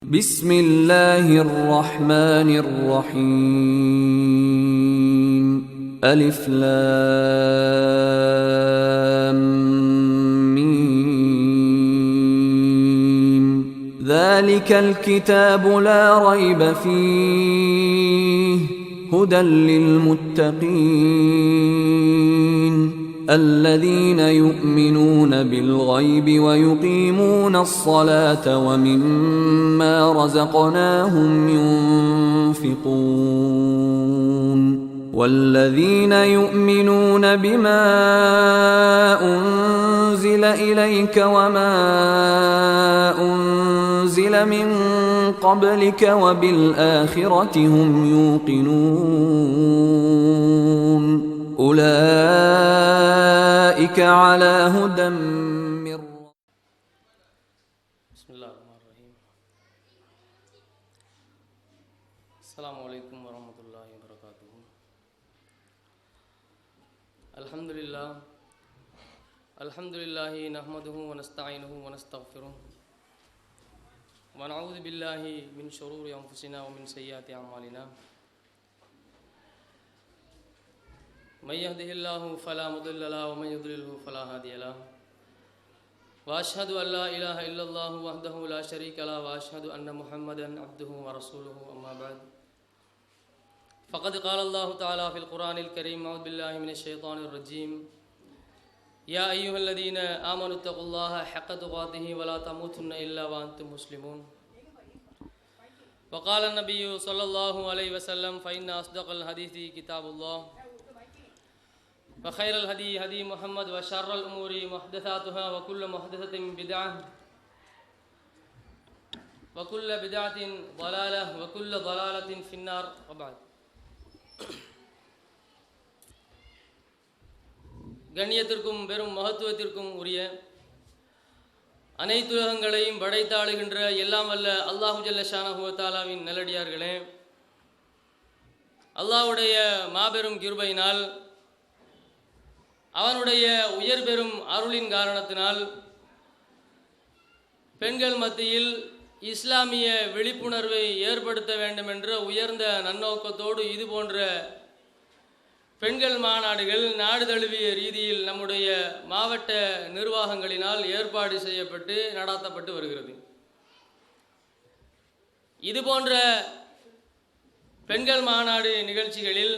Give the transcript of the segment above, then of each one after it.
بسم الله الرحمن الرحيم ألف لام ميم ذلك الكتاب لا ريب فيه هدى للمتقين الذين يؤمنون بالغيب ويقيمون الصلاة ومما رزقناهم ينفقون والذين يؤمنون بما أنزل إليك وما أنزل من قبلك وبالآخرة هم يوقنون أولئك على هدى من بسم الله الرحمن الرحيم. السلام عليكم ورحمة الله وبركاته. الحمد لله نحمده ونستعينه ونستغفره ونعوذ بالله من شرور أنفسنا ومن سيئات أعمالنا. من يهده الله فلا مضل له ومن يضلله فلا هادي له وأشهد أن لا إله إلا الله وحده لا شريك له وأشهد أن محمدا عبده ورسوله أما بعد فقد قال الله تعالى في القرآن الكريم أعوذ بالله من الشيطان الرجيم يا أيها الذين آمنوا اتقوا الله حق تقاته ولا تموتن إلا وأنتم مسلمون. وقال النبي صلى الله عليه وسلم فإن أصدق الحديث كتاب الله وخير الهدي هدي محمد وشر الأمور محدثاتها وكل محدثة بدعة وكل بدعة ضلالة وكل ضلالة في النار وبعد. கண்ணியத்திற்கும் பெரும் மகத்துவத்திற்கும் உரிய அனைத்துலகங்களையும் படைத்தாளுகின்ற எல்லாம் வல்ல அல்லாஹு ஜல்ல ஷானஹு வ தஆலாவின் நல்லடியார்களே, அல்லாஹ்வுடைய மாபெரும் கிருபையினால் அவனுடைய உயர் பெரும் அருளின் காரணத்தினால் பெண்கள் மத்தியில் இஸ்லாமிய விழிப்புணர்வை ஏற்படுத்த வேண்டும் என்ற உயர்ந்த நன்னோக்கத்தோடு இது போன்ற பெண்கள் மாநாடுகள் நாடு தழுவிய ரீதியில் நம்முடைய மாவட்ட நிர்வாகங்களினால் ஏற்பாடு செய்யப்பட்டு நடாத்தப்பட்டு வருகிறது. இது போன்ற பெண்கள் மாநாடு நிகழ்ச்சிகளில்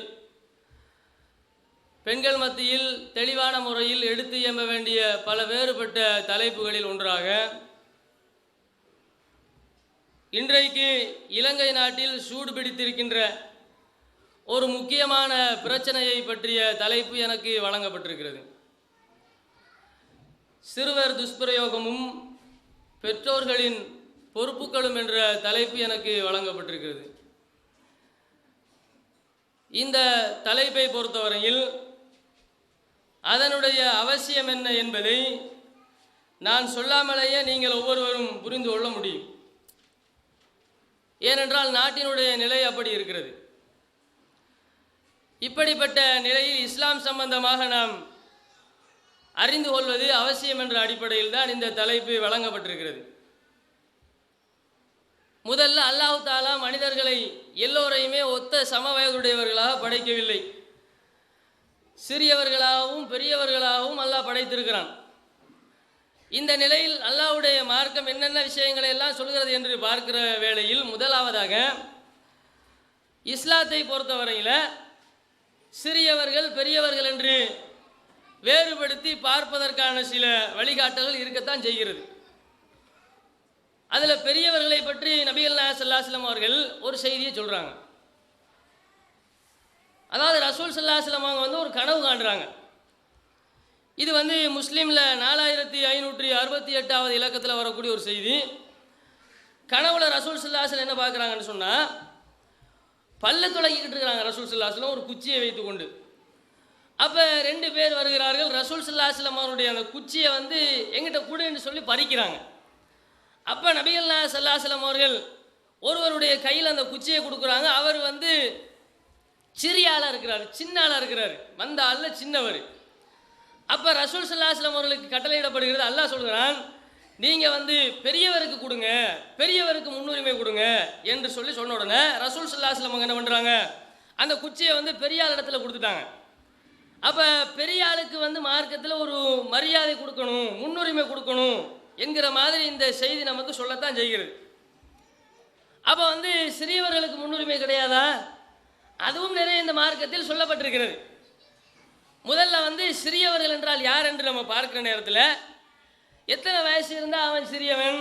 பெண்கள் மத்தியில் தெளிவான முறையில் எடுத்து எம்ப வேண்டிய பல வேறுபட்ட தலைப்புகளில் ஒன்றாக இன்றைக்கு இலங்கை நாட்டில் சூடு பிடித்திருக்கின்ற ஒரு முக்கியமான பிரச்சனையை பற்றிய தலைப்பு எனக்கு வழங்கப்பட்டிருக்கிறது. சிறுவர் துஷ்பிரயோகமும் பெற்றோர்களின் பொறுப்புகளும் என்ற தலைப்பு எனக்கு வழங்கப்பட்டிருக்கிறது. இந்த தலைப்பை பொறுத்தவரையில் அதனுடைய அவசியம் என்ன என்பதை நான் சொல்லாமலேயே நீங்கள் ஒவ்வொருவரும் புரிந்து கொள்ள முடியும். ஏனென்றால் நாட்டினுடைய நிலை அப்படி இருக்கிறது. இப்படிப்பட்ட நிலையில் இஸ்லாம் சம்பந்தமாக நாம் அறிந்து கொள்வது அவசியம் என்ற அடிப்படையில் தான் இந்த தலைப்பு வழங்கப்பட்டிருக்கிறது. முதல்ல அல்லாஹ் தஆலா மனிதர்களை எல்லோரையுமே ஒத்த சம வயதுடையவர்களாக படைக்கவில்லை. சிறியவர்களாகவும் பெரியவர்களாகவும் அல்லாஹ் படைத்திருக்கிறான். இந்த நிலையில் அல்லாஹ்வுடைய மார்க்கம் என்னென்ன விஷயங்களை எல்லாம் சொல்கிறது என்று பார்க்கிற வேளையில் முதலாவதாக இஸ்லாத்தை பொறுத்தவரையில் சிறியவர்கள் பெரியவர்கள் என்று வேறுபடுத்தி பார்ப்பதற்கான சில வழிகாட்டல்கள் இருக்கத்தான் செய்கிறது. அதில் பெரியவர்களை பற்றி நபிகள் நாயகம் ஸல்லல்லாஹு அலைஹி வஸல்லம் அவர்கள் ஒரு செய்தியை சொல்கிறாங்க. அதாவது ரசூல் ஸல்லல்லாஹு அலைஹி வஸல்லம் அவங்க ஒரு கனவு காண்றாங்க. இது முஸ்லீமில் 4568வது இலக்கத்தில் வரக்கூடிய ஒரு செய்தி. கனவுல ரசூல் ஸல்லல்லாஹு அலைஹி வஸல்லம் என்ன பார்க்குறாங்கன்னு சொன்னால், பல்ல துளக்கிக்கிட்டு இருக்கிறாங்க ரசூல் ஸல்லல்லாஹு அலைஹி வஸல்லம் ஒரு குச்சியை வைத்து கொண்டு. அப்போ 2 பேர் வருகிறார்கள். ரசூல் ஸல்லல்லாஹு அலைஹி வஸல்லம் அவருடைய அந்த குச்சியை எங்கிட்ட கொடுன்னு சொல்லி பறிக்கிறாங்க. அப்போ நபிகள் நாயகம் ஸல்லல்லாஹு அலைஹி வஸல்லம் அவர்கள் ஒருவருடைய கையில் அந்த குச்சியை கொடுக்குறாங்க. அவர் சிறிய ஆளாக இருக்கிறார், சின்ன ஆளாக இருக்கிறார், வந்த ஆளில் சின்னவர். அப்போ ரசூல் ஸல்லல்லாஹு அலைஹி வஸல்லம் அவர்களுக்கு கட்டளையிடப்படுகிறது. அல்லாஹ் சொல்கிறான், நீங்கள் வந்து பெரியவருக்கு கொடுங்க, பெரியவருக்கு முன்னுரிமை கொடுங்க என்று சொல்லி சொன்ன உடனே ரசூல் ஸல்லல்லாஹு அலைஹி வஸல்லம் என்ன பண்ணுறாங்க, அந்த குச்சியை வந்து பெரிய ஆள் இடத்துல கொடுத்துட்டாங்க. அப்போ பெரிய ஆளுக்கு வந்து மார்க்கத்தில் ஒரு மரியாதை கொடுக்கணும், முன்னுரிமை கொடுக்கணும் என்கிற மாதிரி இந்த செய்தி நமக்கு சொல்லத்தான் செய்கிறது. அப்போ வந்து சிறியவர்களுக்கு முன்னுரிமை கிடையாதா? அதுவும் நிறைய இந்த மார்க்கத்தில் சொல்லப்பட்டிருக்கிறது. முதல்ல வந்து சிறியவர்கள் என்றால் யார் என்று நம்ம பார்க்கிற நேரத்தில் எத்தனை வயசு இருந்தால் அவன் சிறியவன்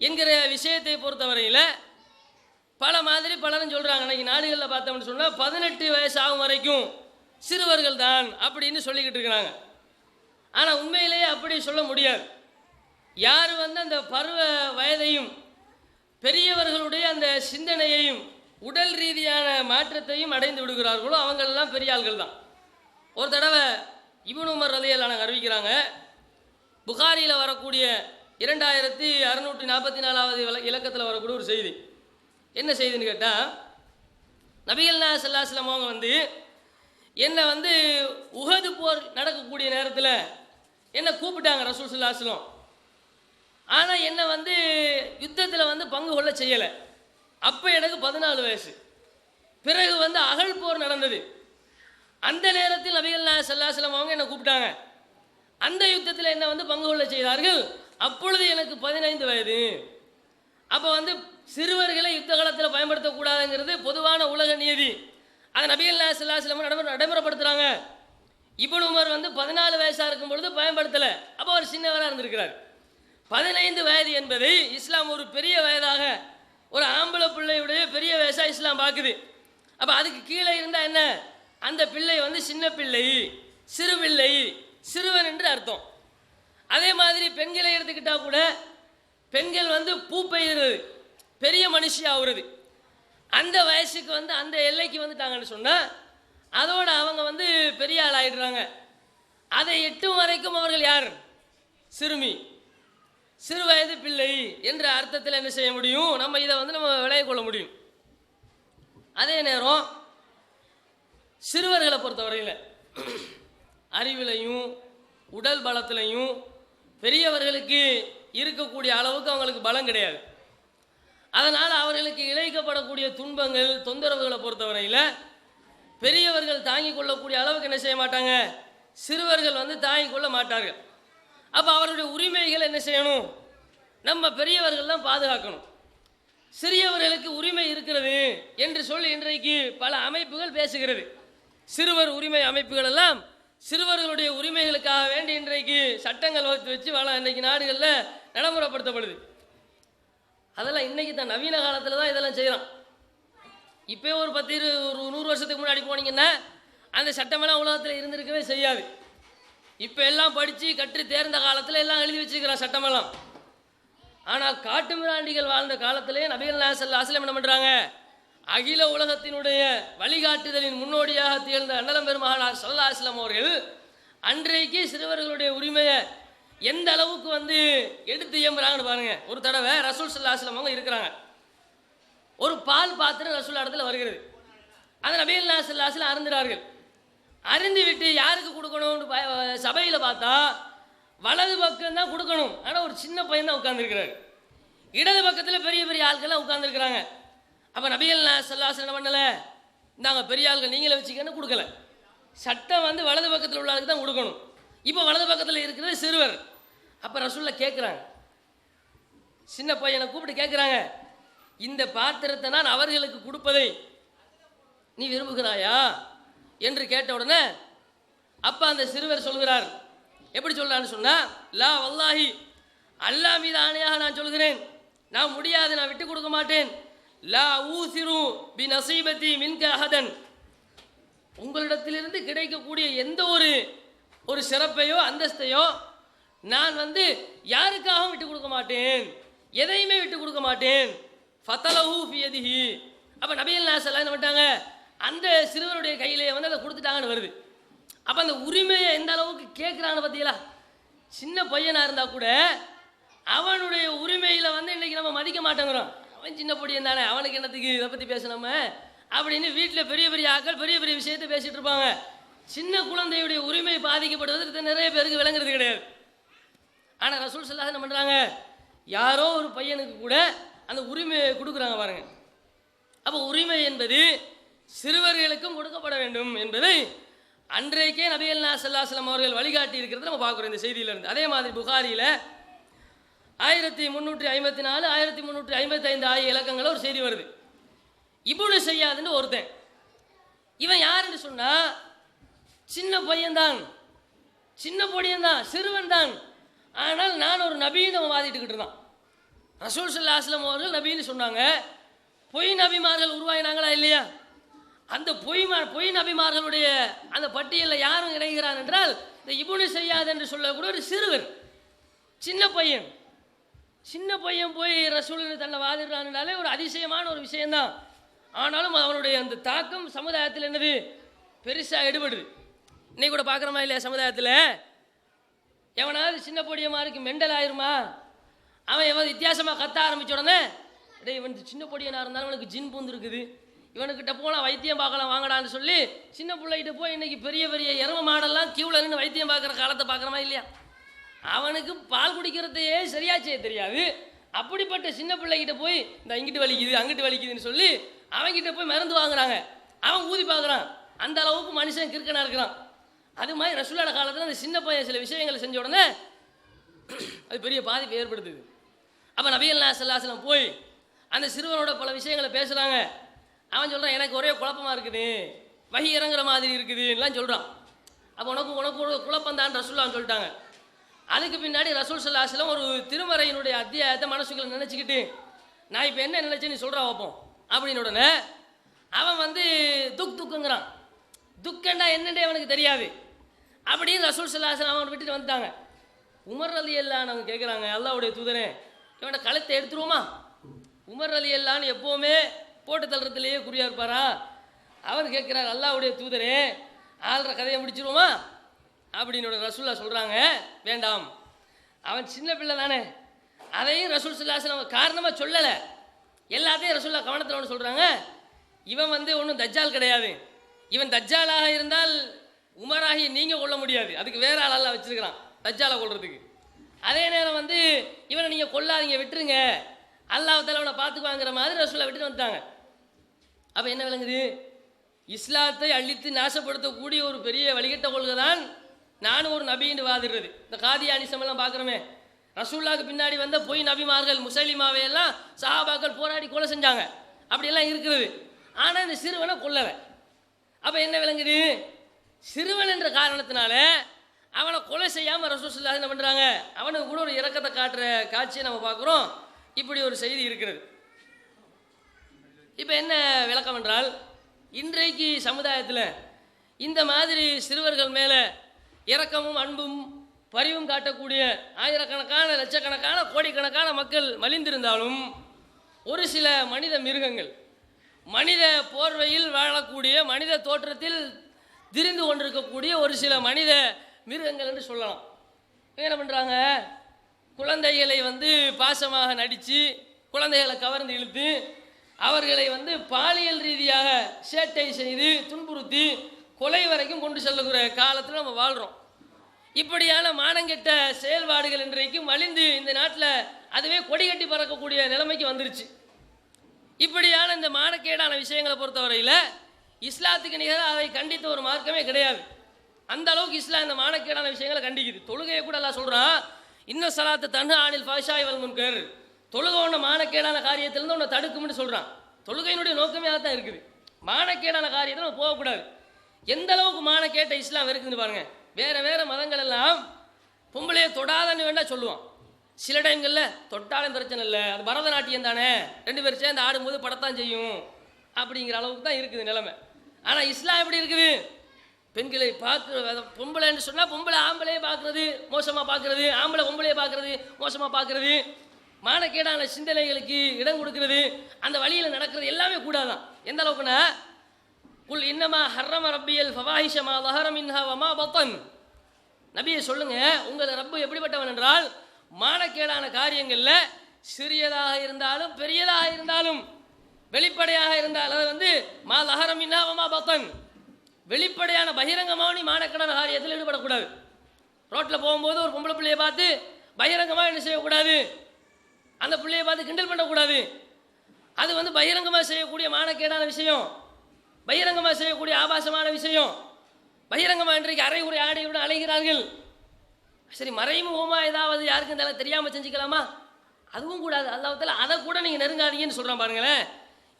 என்கிற விஷயத்தை பொறுத்தவரையில் பல மாதிரி பலரும் சொல்கிறாங்க. அன்றைக்கி நாடுகளில் பார்த்தோம்னு சொன்னால் 18 வயசு ஆகும் வரைக்கும் சிறுவர்கள் தான் அப்படின்னு சொல்லிக்கிட்டு இருக்கிறாங்க. ஆனால் உண்மையிலேயே அப்படி சொல்ல முடியாது. யார் வந்து அந்த பருவ வயதையும் பெரியவர்களுடைய அந்த சிந்தனையையும் உடல் ரீதியான மாற்றத்தையும் அடைந்து விடுகிறார்களோ அவங்களெல்லாம் பெரிய ஆள்கள் தான். ஒரு தடவை இப்னு உமர் ரலியல்லாஹு அன்ஹு அறிவிக்கிறாங்க, புகாரியில் வரக்கூடிய 2644வது இலக்கத்தில் வரக்கூடிய ஒரு செய்தி. என்ன செய்தின்னு கேட்டால், நபிகள் நாயகம் ஸல்லல்லாஹு அலைஹி வஸல்லம் அவங்க வந்து என்னை வந்து உஹது போர் நடக்கக்கூடிய நேரத்தில் என்னை கூப்பிட்டாங்க ரசூல் ஸல்லல்லாஹு அலைஹி வஸல்லம். ஆனால் என்னை வந்து யுத்தத்தில் வந்து பங்கு கொள்ள செய்யலை. அப்போ எனக்கு 14 வயசு. பிறகு வந்து அகழ் போர் நடந்தது. அந்த நேரத்தில் நபிகள் நாயகம் ஸல்லல்லாஹு அலைஹி வஸல்லம் அவங்க என்னை கூப்பிட்டாங்க. அந்த யுத்தத்தில் என்னை வந்து பங்கு கொள்ள செய்தார்கள். அப்பொழுது எனக்கு 15 வயது. அப்போ வந்து சிறுவர்களை யுத்த காலத்தில் பயன்படுத்தக்கூடாதுங்கிறது பொதுவான உலக நியதி. அதை நபிகள் நாயகம் ஸல்லல்லாஹு அலைஹி வஸல்லம் நடைமுறைப்படுத்துகிறாங்க. இப்னு உமர் வந்து 14 வயசாக இருக்கும் பொழுது பயன்படுத்தலை. அப்போ அவர் சின்னவராக இருந்திருக்கிறார். 15 வயது என்பதை இஸ்லாம் ஒரு பெரிய வயதாக, ஒரு ஆம்பளை பிள்ளையுடைய பெரிய வயசாக இஸ்லாம் பார்க்குது. அப்போ அதுக்கு கீழே இருந்தால் என்ன, அந்த பிள்ளை வந்து சின்ன பிள்ளை, சிறு பிள்ளை, சிறுவன் என்று அர்த்தம். அதே மாதிரி பெண்களை எடுத்துக்கிட்டால் கூட பெண்கள் வந்து பூ பெய்கிறது, பெரிய மனுஷி ஆகுறது, அந்த வயசுக்கு வந்து அந்த எல்லைக்கு வந்துட்டாங்கன்னு சொன்னால் அதோட அவங்க வந்து பெரிய ஆள் ஆகிடுறாங்க. அதை எட்டும் வரைக்கும் அவர்கள் யார்? சிறுமி, சிறு வயது பிள்ளை என்ற அர்த்தத்தில் என்ன செய்ய முடியும், நம்ம இதை வந்து நம்ம விளைய கொள்ள முடியும். அதே நேரம் சிறுவர்களை பொறுத்தவரையில் அறிவிலையும் உடல் பலத்திலையும் பெரியவர்களுக்கு இருக்கக்கூடிய அளவுக்கு அவங்களுக்கு பலம் கிடையாது. அதனால் அவர்களுக்கு இழைக்கப்படக்கூடிய துன்பங்கள், தொந்தரவுகளை பொறுத்தவரையில் பெரியவர்கள் தாங்கிக் கொள்ளக்கூடிய அளவுக்கு என்ன செய்ய மாட்டாங்க, சிறுவர்கள் வந்து தாங்கிக் கொள்ள மாட்டார்கள். அப்போ அவருடைய உரிமைகள் என்ன செய்யணும், நம்ம பெரியவர்கள் தான் பாதுகாக்கணும். சிறியவர்களுக்கு உரிமை இருக்கிறது என்று சொல்லி இன்றைக்கு பல அமைப்புகள் பேசுகிறது. சிறுவர் உரிமை அமைப்புகள் எல்லாம் சிறுவர்களுடைய உரிமைகளுக்காக வேண்டி இன்றைக்கு சட்டங்கள் வகுத்து வச்சு இன்றைக்கு நாடுகளில் நடைமுறைப்படுத்தப்படுது. அதெல்லாம் இன்றைக்கி தான் நவீன காலத்தில் தான் இதெல்லாம் செய்யலாம். இப்போ ஒரு 100 வருஷத்துக்கு முன்னாடி போனீங்கன்னா அந்த சட்டமெல்லாம் உலகத்தில் இருந்திருக்கவே செய்யாது. இப்போ எல்லாம் படித்து கற்று தேர்ந்த காலத்தில் எல்லாம் எழுதி வச்சுருக்கிறான் சட்டமெல்லாம். ஆனால் காட்டு மிராண்டிகள் வாழ்ந்த காலத்திலே நபிகள் நாயகம் ஸல்லல்லாஹு அலைஹி வஸல்லம் என்ன பண்ணுறாங்க, அகில உலகத்தினுடைய வழிகாட்டுதலின் முன்னோடியாக திகழ்ந்த அண்ணலம் பெருமகனார் ஸல்லல்லாஹு அலைஹி வஸல்லம் அவர்கள் அன்றைக்கு சிறுவர்களுடைய உரிமையை எந்த அளவுக்கு வந்து எடுத்து இயம்புறாங்கன்னு பாருங்க. ஒரு தடவை ரசூல் ஸல்லல்லாஹு அலைஹி வஸல்லம் அவங்க இருக்கிறாங்க. ஒரு பால் பாத்திரம் ரசூல் இடத்துல வருகிறது. அந்த நபிகள் நாயகம் ஸல்லல்லாஹு அலைஹி வஸல்லம் அருந்துறார்கள். அருந்து விட்டு யாருக்கு கொடுக்கணும்னு சபையில் பார்த்தா வலது பக்கம் தான் கொடுக்கணும். ஆனால் ஒரு சின்ன பையன் தான் உட்கார்ந்துருக்கிறார். இடது பக்கத்தில் பெரிய பெரிய ஆட்கள்லாம் உட்கார்ந்துருக்கிறாங்க. அப்போ நபிகள் நாயகம் ஸல்லல்லாஹு அலைஹி வஸல்லம் என்ன பண்ணலை, இந்தாங்க பெரிய ஆள்கள் நீங்களே வச்சுக்கன்னு கொடுக்கல. சட்டம் வந்து வலது பக்கத்தில் உள்ள ஆளுக்கு தான் கொடுக்கணும். இப்போ வலது பக்கத்தில் இருக்கிறது சிறுவர். அப்போ ரசூலுல்லாஹ் கேட்குறாங்க, சின்ன பையனை கூப்பிட்டு கேட்குறாங்க, இந்த பாத்திரத்தை நான் அவர்களுக்கு கொடுப்பதை நீ விரும்புகிறாயா என்று கேட்ட உடனே அப்போ அந்த சிறுவர் சொல்கிறார். எப்படி சொல்கிறான்னு சொன்னால், லா வல்லாஹி, அல்லாஹ் மீது ஆணையாக நான் சொல்கிறேன், நான் முடியாது, நான் விட்டு கொடுக்க மாட்டேன். லா ஊசிரு பி நசீபத்தி மின்க அஹதன், உங்களிடத்திலிருந்து கிடைக்கக்கூடிய எந்த ஒரு சிறப்பையோ அந்தஸ்தையோ நான் வந்து யாருக்காகவும் விட்டு கொடுக்க மாட்டேன், எதையுமே விட்டு கொடுக்க மாட்டேன். ஃபதலஹு ஃபி யதிஹி. அப்போ நபிகள் நாயகம் ஸல்லல்லாஹு அலைஹி வஸல்லம் என்ன பண்ணிட்டாங்க, அந்த சிறுவருடைய கையிலேயே வந்து அதை கொடுத்துட்டாங்கன்னு வருது. அப்போ அந்த உரிமையை எந்த அளவுக்கு கேட்குறான்னு பார்த்தீங்களா. சின்ன பையனாக இருந்தால் கூட அவனுடைய உரிமையில் வந்து இன்றைக்கி நம்ம மதிக்க மாட்டேங்கிறோம். அவன் சின்ன பொடியன் தானே, அவனுக்கு என்னத்துக்கு இதை பற்றி பேசணும் அப்படின்னு வீட்டில் பெரிய பெரிய ஆட்கள் பெரிய பெரிய விஷயத்தை பேசிகிட்டு இருப்பாங்க. சின்ன குழந்தையுடைய உரிமை பாதிக்கப்படுவது நிறைய பேருக்கு விளங்குறது கிடையாது. ஆனால் ரசூல் ஸல்லல்லாஹு என்ன பண்ணுறாங்க, யாரோ ஒரு பையனுக்கு கூட அந்த உரிமையை கொடுக்குறாங்க பாருங்க. அப்போ உரிமை என்பது சிறுவர்களுக்கும் கொடுக்கப்பட வேண்டும் என்பதை அன்றைக்கே நபிகள் நாயகம் ஸல்லல்லாஹு அலைஹி வஸல்லம் அவர்கள் வழிகாட்டி இருக்கிறத நம்ம பார்க்குறோம் இந்த செய்தியிலிருந்து. அதே மாதிரி புகாரியில் 1354 1355 ஆகிய இலக்கங்களில் ஒரு செய்தி வருது. இப்னு ஸையாதுன்னு ஒருத்தன், இவன் யாருன்னு சொன்னா சின்ன பையன்தான், சின்ன பொடியன்தான், சிறுவன் தான். ஆனால் நான் ஒரு நபின்னு அவன் வாதிட்டுக்கிட்டு இருந்தான். ரசூல் ஸல்லல்லாஹு அலைஹி வஸல்லம் அவர்கள் நபின்னு சொன்னாங்க. பொய் நபிமார்கள் உருவாயினாங்களா இல்லையா? அந்த பொய் நபிமார்களுடைய அந்த பட்டியலில் யாரும் இணைகிறான் என்றால் இந்த இப்னு ஸையாத் என்று சொல்லக்கூடிய ஒரு சிறுவன், சின்ன பையன். சின்ன பையன் போய் ரசூல் தன்னை வாதிடுறான்னாலே ஒரு அதிசயமான ஒரு விஷயம்தான். ஆனாலும் அவனுடைய அந்த தாக்கம் சமுதாயத்தில் என்னது பெருசாக எடுபடுது. இன்னைக்கு கூட பார்க்குறோமா இல்லையா? சமுதாயத்தில் எவனாவது சின்ன பொடியமாக இருக்கு மெண்டல் ஆயிருமா? அவன் எவன் வித்தியாசமாக கத்த ஆரம்பிச்ச உடனே டே இவன் சின்ன பொடியனாக இருந்தாலும் அவனுக்கு ஜின் பூந்து இருக்குது, இவனுக்கிட்ட போனால் வைத்தியம் பார்க்கலாம் வாங்கடான்னு சொல்லி சின்ன பிள்ளைகிட்ட போய் இன்னைக்கு பெரிய பெரிய எரும மாடெல்லாம் கியூவில் நின்று வைத்தியம் பார்க்குற காலத்தை பார்க்குறமா இல்லையா? அவனுக்கு பால் குடிக்கிறதையே சரியா செய்ய தெரியாது. அப்படிப்பட்ட சின்ன பிள்ளைகிட்ட போய் இந்த இங்கிட்டு வலிக்குது அங்கிட்டு வலிக்குதுன்னு சொல்லி அவன்கிட்ட போய் மருந்து வாங்குறாங்க. அவன் ஊதி பார்க்குறான். அந்த அளவுக்கு மனுஷன் கிறுக்கனாக இருக்கிறான். அது மாதிரி ரசூலோட காலத்தில் அந்த சின்ன பையன் சில விஷயங்களை செஞ்ச உடனே அது பெரிய பாதிப்பு ஏற்படுத்துது. அப்போ நபிகள் நாயகம் ஸல்லல்லாஹு அலைஹி வஸல்லம் போய் அந்த சிறுவனோட பல விஷயங்களை பேசுகிறாங்க. அவன் சொல்கிறான், எனக்கு ஒரே குழப்பமாக இருக்குது, வஹி இறங்குற மாதிரி இருக்குதுன்னெலாம் சொல்கிறான். அப்போ உனக்கு ஒரு குழப்பந்தான் ரசூலுல்லாஹ் சொல்லிட்டாங்க. அதுக்கு பின்னாடி ரசூல் ஸல்லல்லாஹு அலைஹி வஸல்லம் ஒரு திருமறையினுடைய அத்தியாயத்தை மனசுக்குள்ள நினச்சிக்கிட்டு நான் இப்போ என்ன நினச்சேன்னு நீ சொல்கிறா வைப்போம் அப்படின்னு உடனே அவன் துக்குங்கிறான். துக்கண்டா என்னண்டே அவனுக்கு தெரியாது. அப்படின்னு ரசூல் ஸல்லல்லாஹு அலைஹி வஸல்லம் அவனை விட்டுட்டு வந்துட்டாங்க. உமர் ரலியல்லாஹு அன்ஹு கேட்குறாங்க, அல்லாஹ்வுடைய தூதரே இவனை கழுத்தை எடுத்துருவோமா? உமர் ரலியல்லாஹு அன்ஹு எப்போவுமே போட்டு தள்ளுறதுலேயே குறியா இருப்பாரா? அவர் கேட்குறார், அல்லாஹ்வுடைய தூதரே ஆள்ற கதையை முடிச்சிருவோமா அப்படின்னு ரசூலுல்லாஹ் சொல்கிறாங்க. வேண்டாம், அவன் சின்ன பிள்ளை தானே. அதையும் ரசூல் ஸல்லல்லாஹு அலைஹி வஸல்லம் காரணமாக சொல்லலை. எல்லாத்தையும் ரசூலுல்லாஹ் கவனத்தில் ஒன்று சொல்கிறாங்க, இவன் ஒன்றும் தஜ்ஜால் கிடையாது. இவன் தஜ்ஜாலாக இருந்தால் உமராகி நீங்கள் கொள்ள முடியாது, அதுக்கு வேற ஆளெல்லாம் வச்சிருக்கிறான் தஜ்ஜாலை கொள்றதுக்கு. அதே நேரம் இவனை நீங்கள் கொல்லாதீங்க, விட்டுருங்க, அல்லாஹ் தஆலா அவனை பார்த்துக்குவாங்கிற மாதிரி ரசூலுல்லாஹ் விட்டுட்டு வந்துட்டாங்க. அப்போ என்ன விளங்குது? இஸ்லாத்தை அழித்து நாசப்படுத்தக்கூடிய ஒரு பெரிய வழிகட்ட கொள்கை தான் நானும் ஒரு நபின்னு வாதிடுறது. இந்த காதியானிசமெல்லாம் பார்க்குறோமே, ரசூலுல்லாஹ்க்கு பின்னாடி வந்த பொய் நபிமார்கள் முசைலிமாவை எல்லாம் சஹாபாக்கள் போராடி கொலை செஞ்சாங்க, அப்படியெல்லாம் இருக்கிறது. ஆனால் இந்த சிறுவனை கொல்லலை. அப்போ என்ன விளங்குது? சிறுவன் என்ற காரணத்தினால அவனை கொலை செய்யாமல் ரசூல் ஸல்லல்லாஹு அலைஹி வஸல்லம் என்ன பண்ணுறாங்க, அவனுக்கு கூட ஒரு இரக்கத்தை காட்டுற காட்சியை நம்ம பார்க்குறோம். இப்படி ஒரு செய்தி இருக்கிறது. இப்போ என்ன விளக்கம் என்றால், இன்றைக்கு சமுதாயத்தில் இந்த மாதிரி சிறுவர்கள் மேலே இரக்கமும் அன்பும் பரிவும் காட்டக்கூடிய ஆயிரக்கணக்கான லட்சக்கணக்கான கோடிக்கணக்கான மக்கள் மலிந்திருந்தாலும் ஒரு சில மனித மிருகங்கள், மனித போர்வையில் வாழக்கூடிய மனித தோற்றத்தில் திரிந்து கொண்டிருக்கக்கூடிய ஒரு சில மனித மிருகங்கள் என்று சொல்லலாம். என்ன பண்ணுறாங்க, குழந்தைகளை பாசமாக நடித்து குழந்தைகளை கவர்ந்து இழுத்து அவர்களை பாலியல் ரீதியாக சேட்டை செய்து துன்புறுத்தி கொலை வரைக்கும் கொண்டு செல்லுகிற காலத்தில் நம்ம வாழ்கிறோம். இப்படியான மானங்கெட்ட செயல்பாடுகள் இன்றைக்கு மலிந்து இந்த நாட்டில் அதுவே கொடி கட்டி பறக்கக்கூடிய நிலைமைக்கு வந்துருச்சு. இப்படியான இந்த மானக்கேடான விஷயங்களை பொறுத்தவரையில் இஸ்லாத்துக்கு நிகராக அதை கண்டித்த ஒரு மார்க்கமே கிடையாது. அந்த அளவுக்கு இஸ்லாம் இந்த மானக்கேடான விஷயங்களை கண்டிக்குது. தொழுகையை கூட எல்லாம் சொல்கிறான், இன்னும் சலாத்து தன்ஹா அனில் ஃபஹ்ஷாய் வல் முன்கர், தொழுகை ஒன்று மானக்கேடான காரியத்திலேருந்து ஒன்று தடுக்கும்னு சொல்கிறான். தொழுகையினுடைய நோக்கமே தான் இருக்குது, மானக்கேடான காரியத்தில் நம்ம போகக்கூடாது. எந்த அளவுக்கு மானக்கேட்ட இஸ்லாம் இருக்குதுன்னு பாருங்கள். வேறு மதங்கள் எல்லாம் பொம்பளையை தொடாதன்னு வேண்டாம் சொல்லுவான். சில டைம்களில் தொட்டாலும் பிரச்சனை இல்லை, அது பரதநாட்டியம் தானே, 2 பேர் சேர்ந்து ஆடும்போது படத்தான் செய்யும் அப்படிங்கிற அளவுக்கு தான் இருக்குது நிலைமை. ஆனால் இஸ்லாம் எப்படி இருக்குது, பெண்களை பார்க்குற பொம்பளைன்னு சொன்னால் பொம்பளை ஆம்பளையே பார்க்குறது மோசமாக பார்க்குறது, ஆம்பளை பொம்பளையே பார்க்குறது மோசமாக பார்க்குறது, மானக்கேடான சிந்தனைகளுக்கு இடம் கொடுக்கறது, அந்த வழியில் நடக்கிறது எல்லாமே கூடாதான். எந்த அளவுக்குன்னா, குல் இன்னமா ஹர்ரம ரப்பியல் ஃபவாஹிஷ மா ظஹர மின்ஹா வமா பத்தன், நபியை சொல்லுங்க, உங்கள் ரப்பு எப்படிப்பட்டவன் என்றால் மானக்கேடான காரியங்களில் சிறியதாக இருந்தாலும் பெரியதாக இருந்தாலும் வெளிப்படையாக இருந்தாலும் மா ظஹர மின்ஹா வமா பத்தன், வெளிப்படையான பகிரங்கமான மானக்கேடான காரியத்தில் ஈடுபடக்கூடாது. ரோட்டில் போகும்போது ஒரு பொம்பளை பிள்ளையை பார்த்து பகிரங்கமாக என்ன செய்யக்கூடாது, அந்த பிள்ளையை பார்த்து கிண்டல் பண்ணக்கூடாது. அது வந்து பகிரங்கமாக செய்யக்கூடிய மானக்கேடான விஷயம், பகிரங்கமாக செய்யக்கூடிய ஆபாசமான விஷயம். பகிரங்கமாக இன்றைக்கு அரை உரை ஆடையுடன் அலைகிறார்கள். சரி, மறைமுகமாக ஏதாவது யாருக்கும் இந்த தெரியாமல் செஞ்சுக்கலாமா? அதுவும் கூடாது. அல்லாஹ் தஆலா அதை கூட நீங்கள் நெருங்காதீங்கன்னு சொல்கிறான் பாருங்களேன்.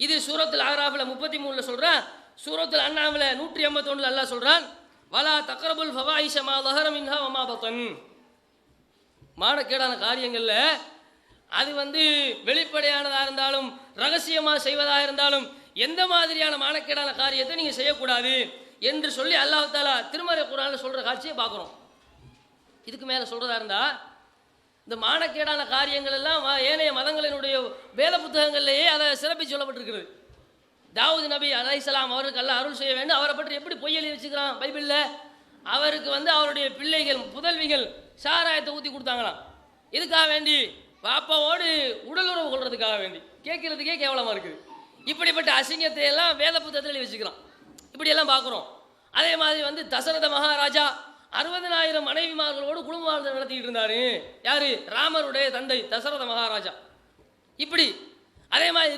இது சூரத்துல் ஆராஃபில் 33 சொல்கிறான், சூரத்துல் அன்ஆமில் 181 அல்லாஹ் சொல்கிறான், வலா தக்ரபுல் ஃபவாயிஷ மா ظஹர மின்ஹா வமா பத்தன். மானக்கேடான காரியங்களில் அது வந்து வெளிப்படையானதாக இருந்தாலும் ரகசியமாக செய்வதாக இருந்தாலும் எந்த மாதிரியான மானக்கேடான காரியத்தை நீங்கள் செய்யக்கூடாது என்று சொல்லி அல்லாஹ் தஆலா திருமறை குர்ஆனில் சொல்கிற காட்சியை பார்க்குறோம். இதுக்கு மேலே சொல்கிறதா இருந்தால் இந்த மானக்கேடான காரியங்கள் எல்லாம் ஏனைய மதங்களினுடைய வேத புத்தகங்கள்லேயே அதை சிறப்பி சொல்லப்பட்டிருக்கிறது. தாவூத் நபி அலைஹிஸ்ஸலாம் அவருக்கு அல்லாஹ் அருள் செய்ய வேண்டும், அவரை பற்றி எப்படி பொய் எழுதி வச்சுக்கிறான் பைபிளில். அவருக்கு வந்து அவருடைய பிள்ளைகள் புதல்விகள் சாராயத்தை ஊற்றி கொடுத்தாங்களாம். இதுக்காக வேண்டி பாப்பாவோடு உடலுறவு கொள்றதுக்காக வேண்டி. கேட்கறதுக்கே கேவலமாக இருக்குது. இப்படிப்பட்ட அசிங்கத்தை எல்லாம் வேத புத்தகத்தில் எழுதி வச்சுக்கிறான். இப்படியெல்லாம் பார்க்குறோம். அதே மாதிரி வந்து தசரத மகாராஜா 60,000 மனைவிமார்களோடு குடும்ப வாழ்க்கை நடத்திக்கிட்டு இருந்தாரு. யாரு? ராமருடைய தந்தை தசரத மகாராஜா. இப்படி அதே மாதிரி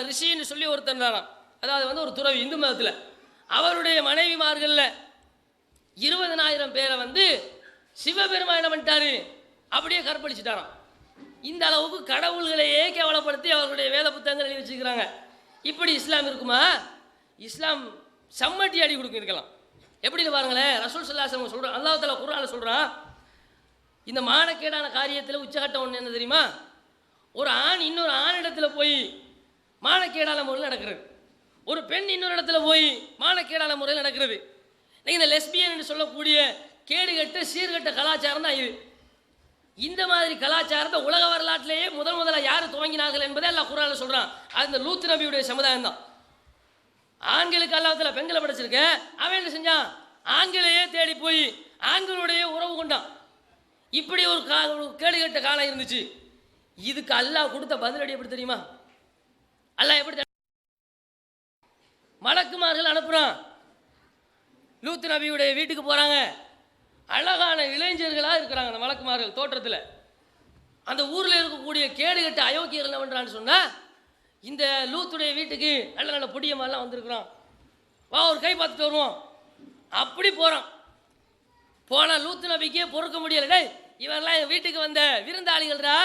ரிஷின்னு சொல்லி ஒருத்தர் இருந்தாராம், அதாவது வந்து ஒரு துறவி இந்து மதத்தில். அவருடைய மனைவிமார்களில் 20,000 பேரை வந்து சிவபெருமான் என்ன பண்ணிட்டாரு, அப்படியே கற்பழிச்சிட்டாராம். இந்த அளவுக்கு கடவுள்களையே கேவலப்படுத்தி அவர்களுடைய வேத புத்தகங்கள் எழுதி வச்சுக்கிறாங்க. இப்படி இஸ்லாம் இருக்குமா? இஸ்லாம் சம்மட்டி அடி இருக்கலாம். எப்படின்னு பாருங்களேன். ரசூல் ஸல்லல்லாஹு அலைஹி வஸல்லம் சொல்கிறான், அல்லாஹ் தஆலா குர்ஆனில் சொல்கிறான், இந்த மானக்கேடான காரியத்தில் உச்சகட்டம் ஒன்று என்ன தெரியுமா? ஒரு ஆண் இன்னொரு ஆணிடத்தில் போய் மானக்கேடான முறையில் நடக்கிறது, ஒரு பெண் இன்னொரு இடத்துல போய் மானக்கேடான முறையில் நடக்கிறது. இந்த லெஸ்பியன் என்று சொல்லக்கூடிய கேடுகட்ட சீர்கட்ட கலாச்சாரம் தான் இது. இந்த மாதிரி கலாச்சாரத்தை உலக வரலாற்றிலேயே முதலாக யார் துவங்கினார்கள் என்பதை அல்லாஹ் குர்ஆனில் சொல்கிறான். அது இந்த லூத் நபியுடைய சமுதாயம் தான். ஆண்களுக்கு அல்லாஹ் தஆலா பெண்களை படைச்சிருக்க, அவன் என்ன செஞ்சான்? ஆண்களையே தேடி போய் ஆண்களுடைய உறவு கொண்டான். இப்படி ஒரு கேடுகட்ட காலம் இருந்துச்சு. இதுக்கு அல்லாஹ் கொடுத்த பதிலடி எப்படி தெரியுமா? அல்லாஹ் எப்படி மலக்குமார்கள் அனுப்புறான். லூத் நபியுடைய வீட்டுக்கு போறாங்க. அழகான இளைஞர்களாக இருக்கிறாங்க அந்த மலக்குமார்கள் தோற்றத்தில். அந்த ஊரில் இருக்கக்கூடிய கேடுகட்ட அயோக்கியர்கள் என்ன பண்ணுறான்னு சொன்னால், இந்த லூத்துடைய வீட்டுக்கு நல்ல நல்ல பொடியமாலாம் வந்திருக்கிறான், வா ஒரு கை பார்த்துட்டு வருவோம். அப்படி போகிறான். போனால் லூத்து நபிக்கே பொறுக்க முடியலை. டேய், இவரெல்லாம் என் வீட்டுக்கு வந்த விருந்தாளிகள்ரா,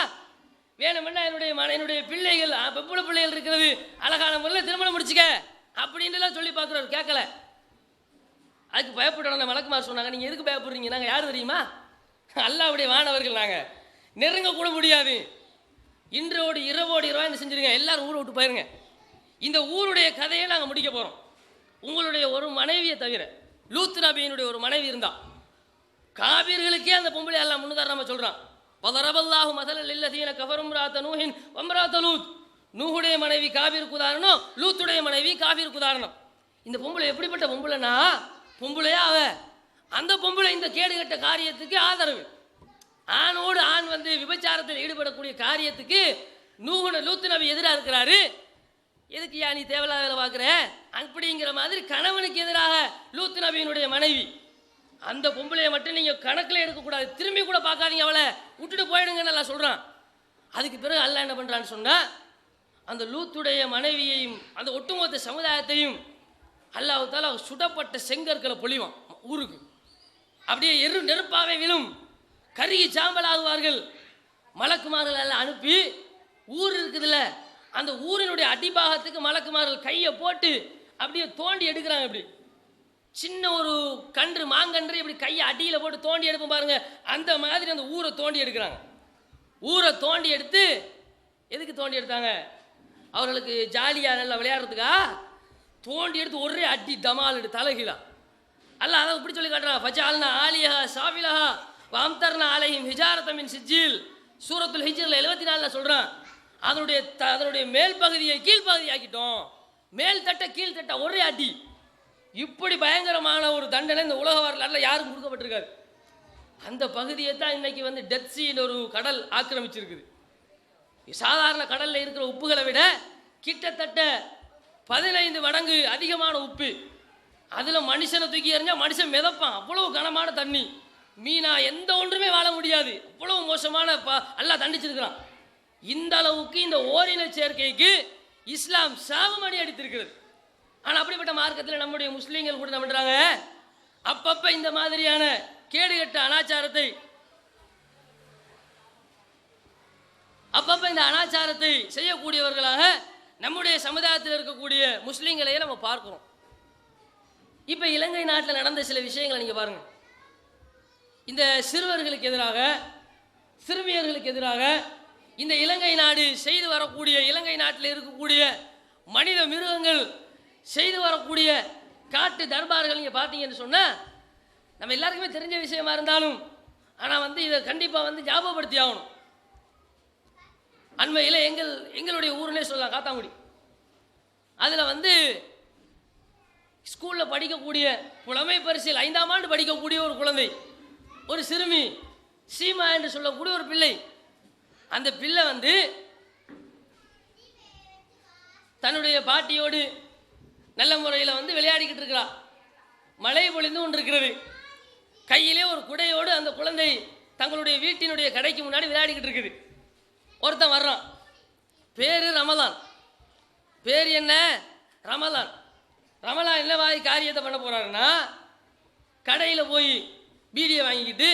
வேணுமென்னா என்னுடைய பிள்ளைகள் பெப்புல பிள்ளைகள் இருக்கிறது, அழகான முறையில் திருமணம் முடிச்சுக்க அப்படின்ட்டுலாம் சொல்லி பார்க்குறாரு. கேட்கல. அதுக்கு பயப்படணும். அந்த மலக்குமார் சொன்னாங்க, நீங்கள் எதுக்கு பயப்படுறீங்க? நாங்கள் யார் தெரியுமா? அல்லாஹ்வுடைய வானவர்கள். நாங்கள் நெருங்க கூட முடியாது. இன்றோடு இரவோடு என்ன செஞ்சிருங்க, எல்லாரும் ஊரை விட்டு போயிருங்க. இந்த ஊருடைய கதையை நாங்கள் முடிக்க போகிறோம். உங்களுடைய ஒரு மனைவியை தவிர லூத் நபியினுடைய ஒரு மனைவி இருந்தா, காபீர்களுக்கே அந்த பொம்பளை எல்லாம் முன்னுதாரணமாக சொல்கிறான். வதரபல்லாஹு மஸலல் லில்லதீன கஃபரு இம்ராஅத நூஹின் வ இம்ராஅத லூத். நூஹுடைய மனைவி காபீருக்கு உதாரணம், லூத்துடைய மனைவி காபீருக்கு உதாரணம். இந்த பொம்பளை எப்படிப்பட்ட பொம்பளைனா, பொம்பளையா அவ, அந்த பொம்பளை இந்த கேடுகட்ட காரியத்துக்கு ஆதரவு. ஆணோடு ஆண் வந்து விபச்சாரத்தில் ஈடுபடக்கூடிய காரியத்துக்கு லூத் நபி எதிராக இருக்கிறாரு. எதுக்கு யா நீ தேவையில்லாத வேலை பார்க்குற அப்படிங்கிற மாதிரி கணவனுக்கு எதிராக லூத் நபியினுடைய மனைவி. அந்த பொம்பளையை மட்டும் நீங்கள் கணக்கில் எடுக்கக்கூடாது, திரும்பி கூட பார்க்காதீங்க, அவளை விட்டுட்டு போயிடுங்கன்னு எல்லாம் சொல்கிறான். அதுக்கு பிறகு அல்லாஹ் என்ன பண்ணுறான்னு சொன்னால், அந்த லூத்துடைய மனைவியையும் அந்த ஒட்டுமொத்த சமுதாயத்தையும் அல்லாஹ் தஆலா சுடப்பட்ட செங்கற்களை பொழிவான் ஊருக்கு. அப்படியே நெருப்பாகவே விழும், கருகி சாம்பல் ஆகுவார்கள். மலக்குமார்கள் எல்லாம் அனுப்பி ஊர் இருக்குதுல்ல, அந்த ஊரினுடைய அடிபாகத்துக்கு மலக்குமார்கள் கையை போட்டு அப்படியே தோண்டி எடுக்கிறாங்க. இப்படி சின்ன ஒரு கன்று, மாங்கன்று, இப்படி கையை அடியில் போட்டு தோண்டி எடுப்போம் பாருங்க, அந்த மாதிரி அந்த ஊரை தோண்டி எடுக்கிறாங்க. ஊரை தோண்டி எடுத்து எதுக்கு தோண்டி எடுத்தாங்க? அவர்களுக்கு ஜாலியாக நல்லா விளையாடுறதுக்கா? தோண்டி எடுத்து ஒரே அடி டமால் தலைகீழா. அல்ல அதை இப்படி சொல்லி காட்டுறான், ஃபஜஅல்னா ஆலியஹா சாஃபிலஹா வஅம்தர்னா அலைஹிம் ஹிஜாரத்தம் மின் சிஜ்ஜீல். சூரத்துல் ஹிஜ்ரில் 74 சொல்கிறான். அதனுடைய மேல் பகுதியை கீழ்ப்பகுதி ஆக்கிட்டோம், மேல் தட்ட கீழ் தட்ட ஒரே அடி. இப்படி பயங்கரமான ஒரு தண்டனை இந்த உலக வரலாற்றில் யாருக்கும் கொடுக்கப்பட்டிருக்காரு. அந்த பகுதியை தான் இன்னைக்கு வந்து டெத் சீன்னு ஒரு கடல் ஆக்கிரமிச்சிருக்குது. சாதாரண கடலில் இருக்கிற உப்புகளை விட கிட்டத்தட்ட 15 மடங்கு அதிகமான உப்பு. அதில் மனுஷனை தூக்கி எறிஞ்சால் மனுஷன் மிதப்பான், அவ்வளவு கனமான தண்ணி. மீனா எந்த ஒன்றுமே வாழ முடியாது. அவ்வளவு மோசமான அல்லாஹ் தண்டிச்சிருக்கிறான். இந்த அளவுக்கு இந்த ஓரின சேர்க்கைக்கு இஸ்லாம் சாபமணி அடித்திருக்கிறது. ஆனால் அப்படிப்பட்ட மார்க்கத்தில் நம்முடைய முஸ்லீம்கள் கூட என்ன பண்ணுறாங்க, அப்பப்போ இந்த மாதிரியான கேடுகட்ட அனாச்சாரத்தை செய்யக்கூடியவர்களாக நம்முடைய சமுதாயத்தில் இருக்கக்கூடிய முஸ்லீம்களையே நம்ம பார்க்கிறோம். இப்போ இலங்கை நாட்டில் நடந்த சில விஷயங்களை நீங்கள் பாருங்கள். இந்த சிறுவர்களுக்கு எதிராக, சிறுமியர்களுக்கு எதிராக இந்த இலங்கை நாடு செய்து வரக்கூடிய, இலங்கை நாட்டில் இருக்கக்கூடிய மனித மிருகங்கள் செய்து வரக்கூடிய காட்டு தர்பார்கள் நீங்கள் பார்த்தீங்கன்னு சொன்னால், நம்ம எல்லாருக்குமே தெரிஞ்ச விஷயமா இருந்தாலும் ஆனால் இதை கண்டிப்பாக ஞாபகப்படுத்தி ஆகணும். அண்மையில் எங்களுடைய ஊர்னே சொல்லலாம், காத்தாங்குடி. அதில் ஸ்கூலில் படிக்கக்கூடிய, புலமை பரிசில் 5ஆம் ஆண்டு படிக்கக்கூடிய ஒரு குழந்தை, ஒரு சிறுமி சீமா என்று சொல்லக்கூடிய ஒரு பிள்ளை. அந்த பிள்ளை தன்னுடைய பாட்டியோடு நல்ல முறையில் விளையாடிக்கிட்டு இருக்கிறார். மழை பொழிந்து கொண்டு இருக்கிறது. கையிலே ஒரு குடையோடு அந்த குழந்தை தங்களுடைய வீட்டினுடைய கடைக்கு முன்னாடி விளையாடிக்கிட்டு இருக்குது. ஒருத்தன் வர்றான், பேரு ரமலான். பேர் என்ன? ரமலான். ரமலான் என்ன மாதிரி காரியத்தை பண்ண போறாருன்னா, கடையில் போய் பீடியை வாங்கிக்கிட்டு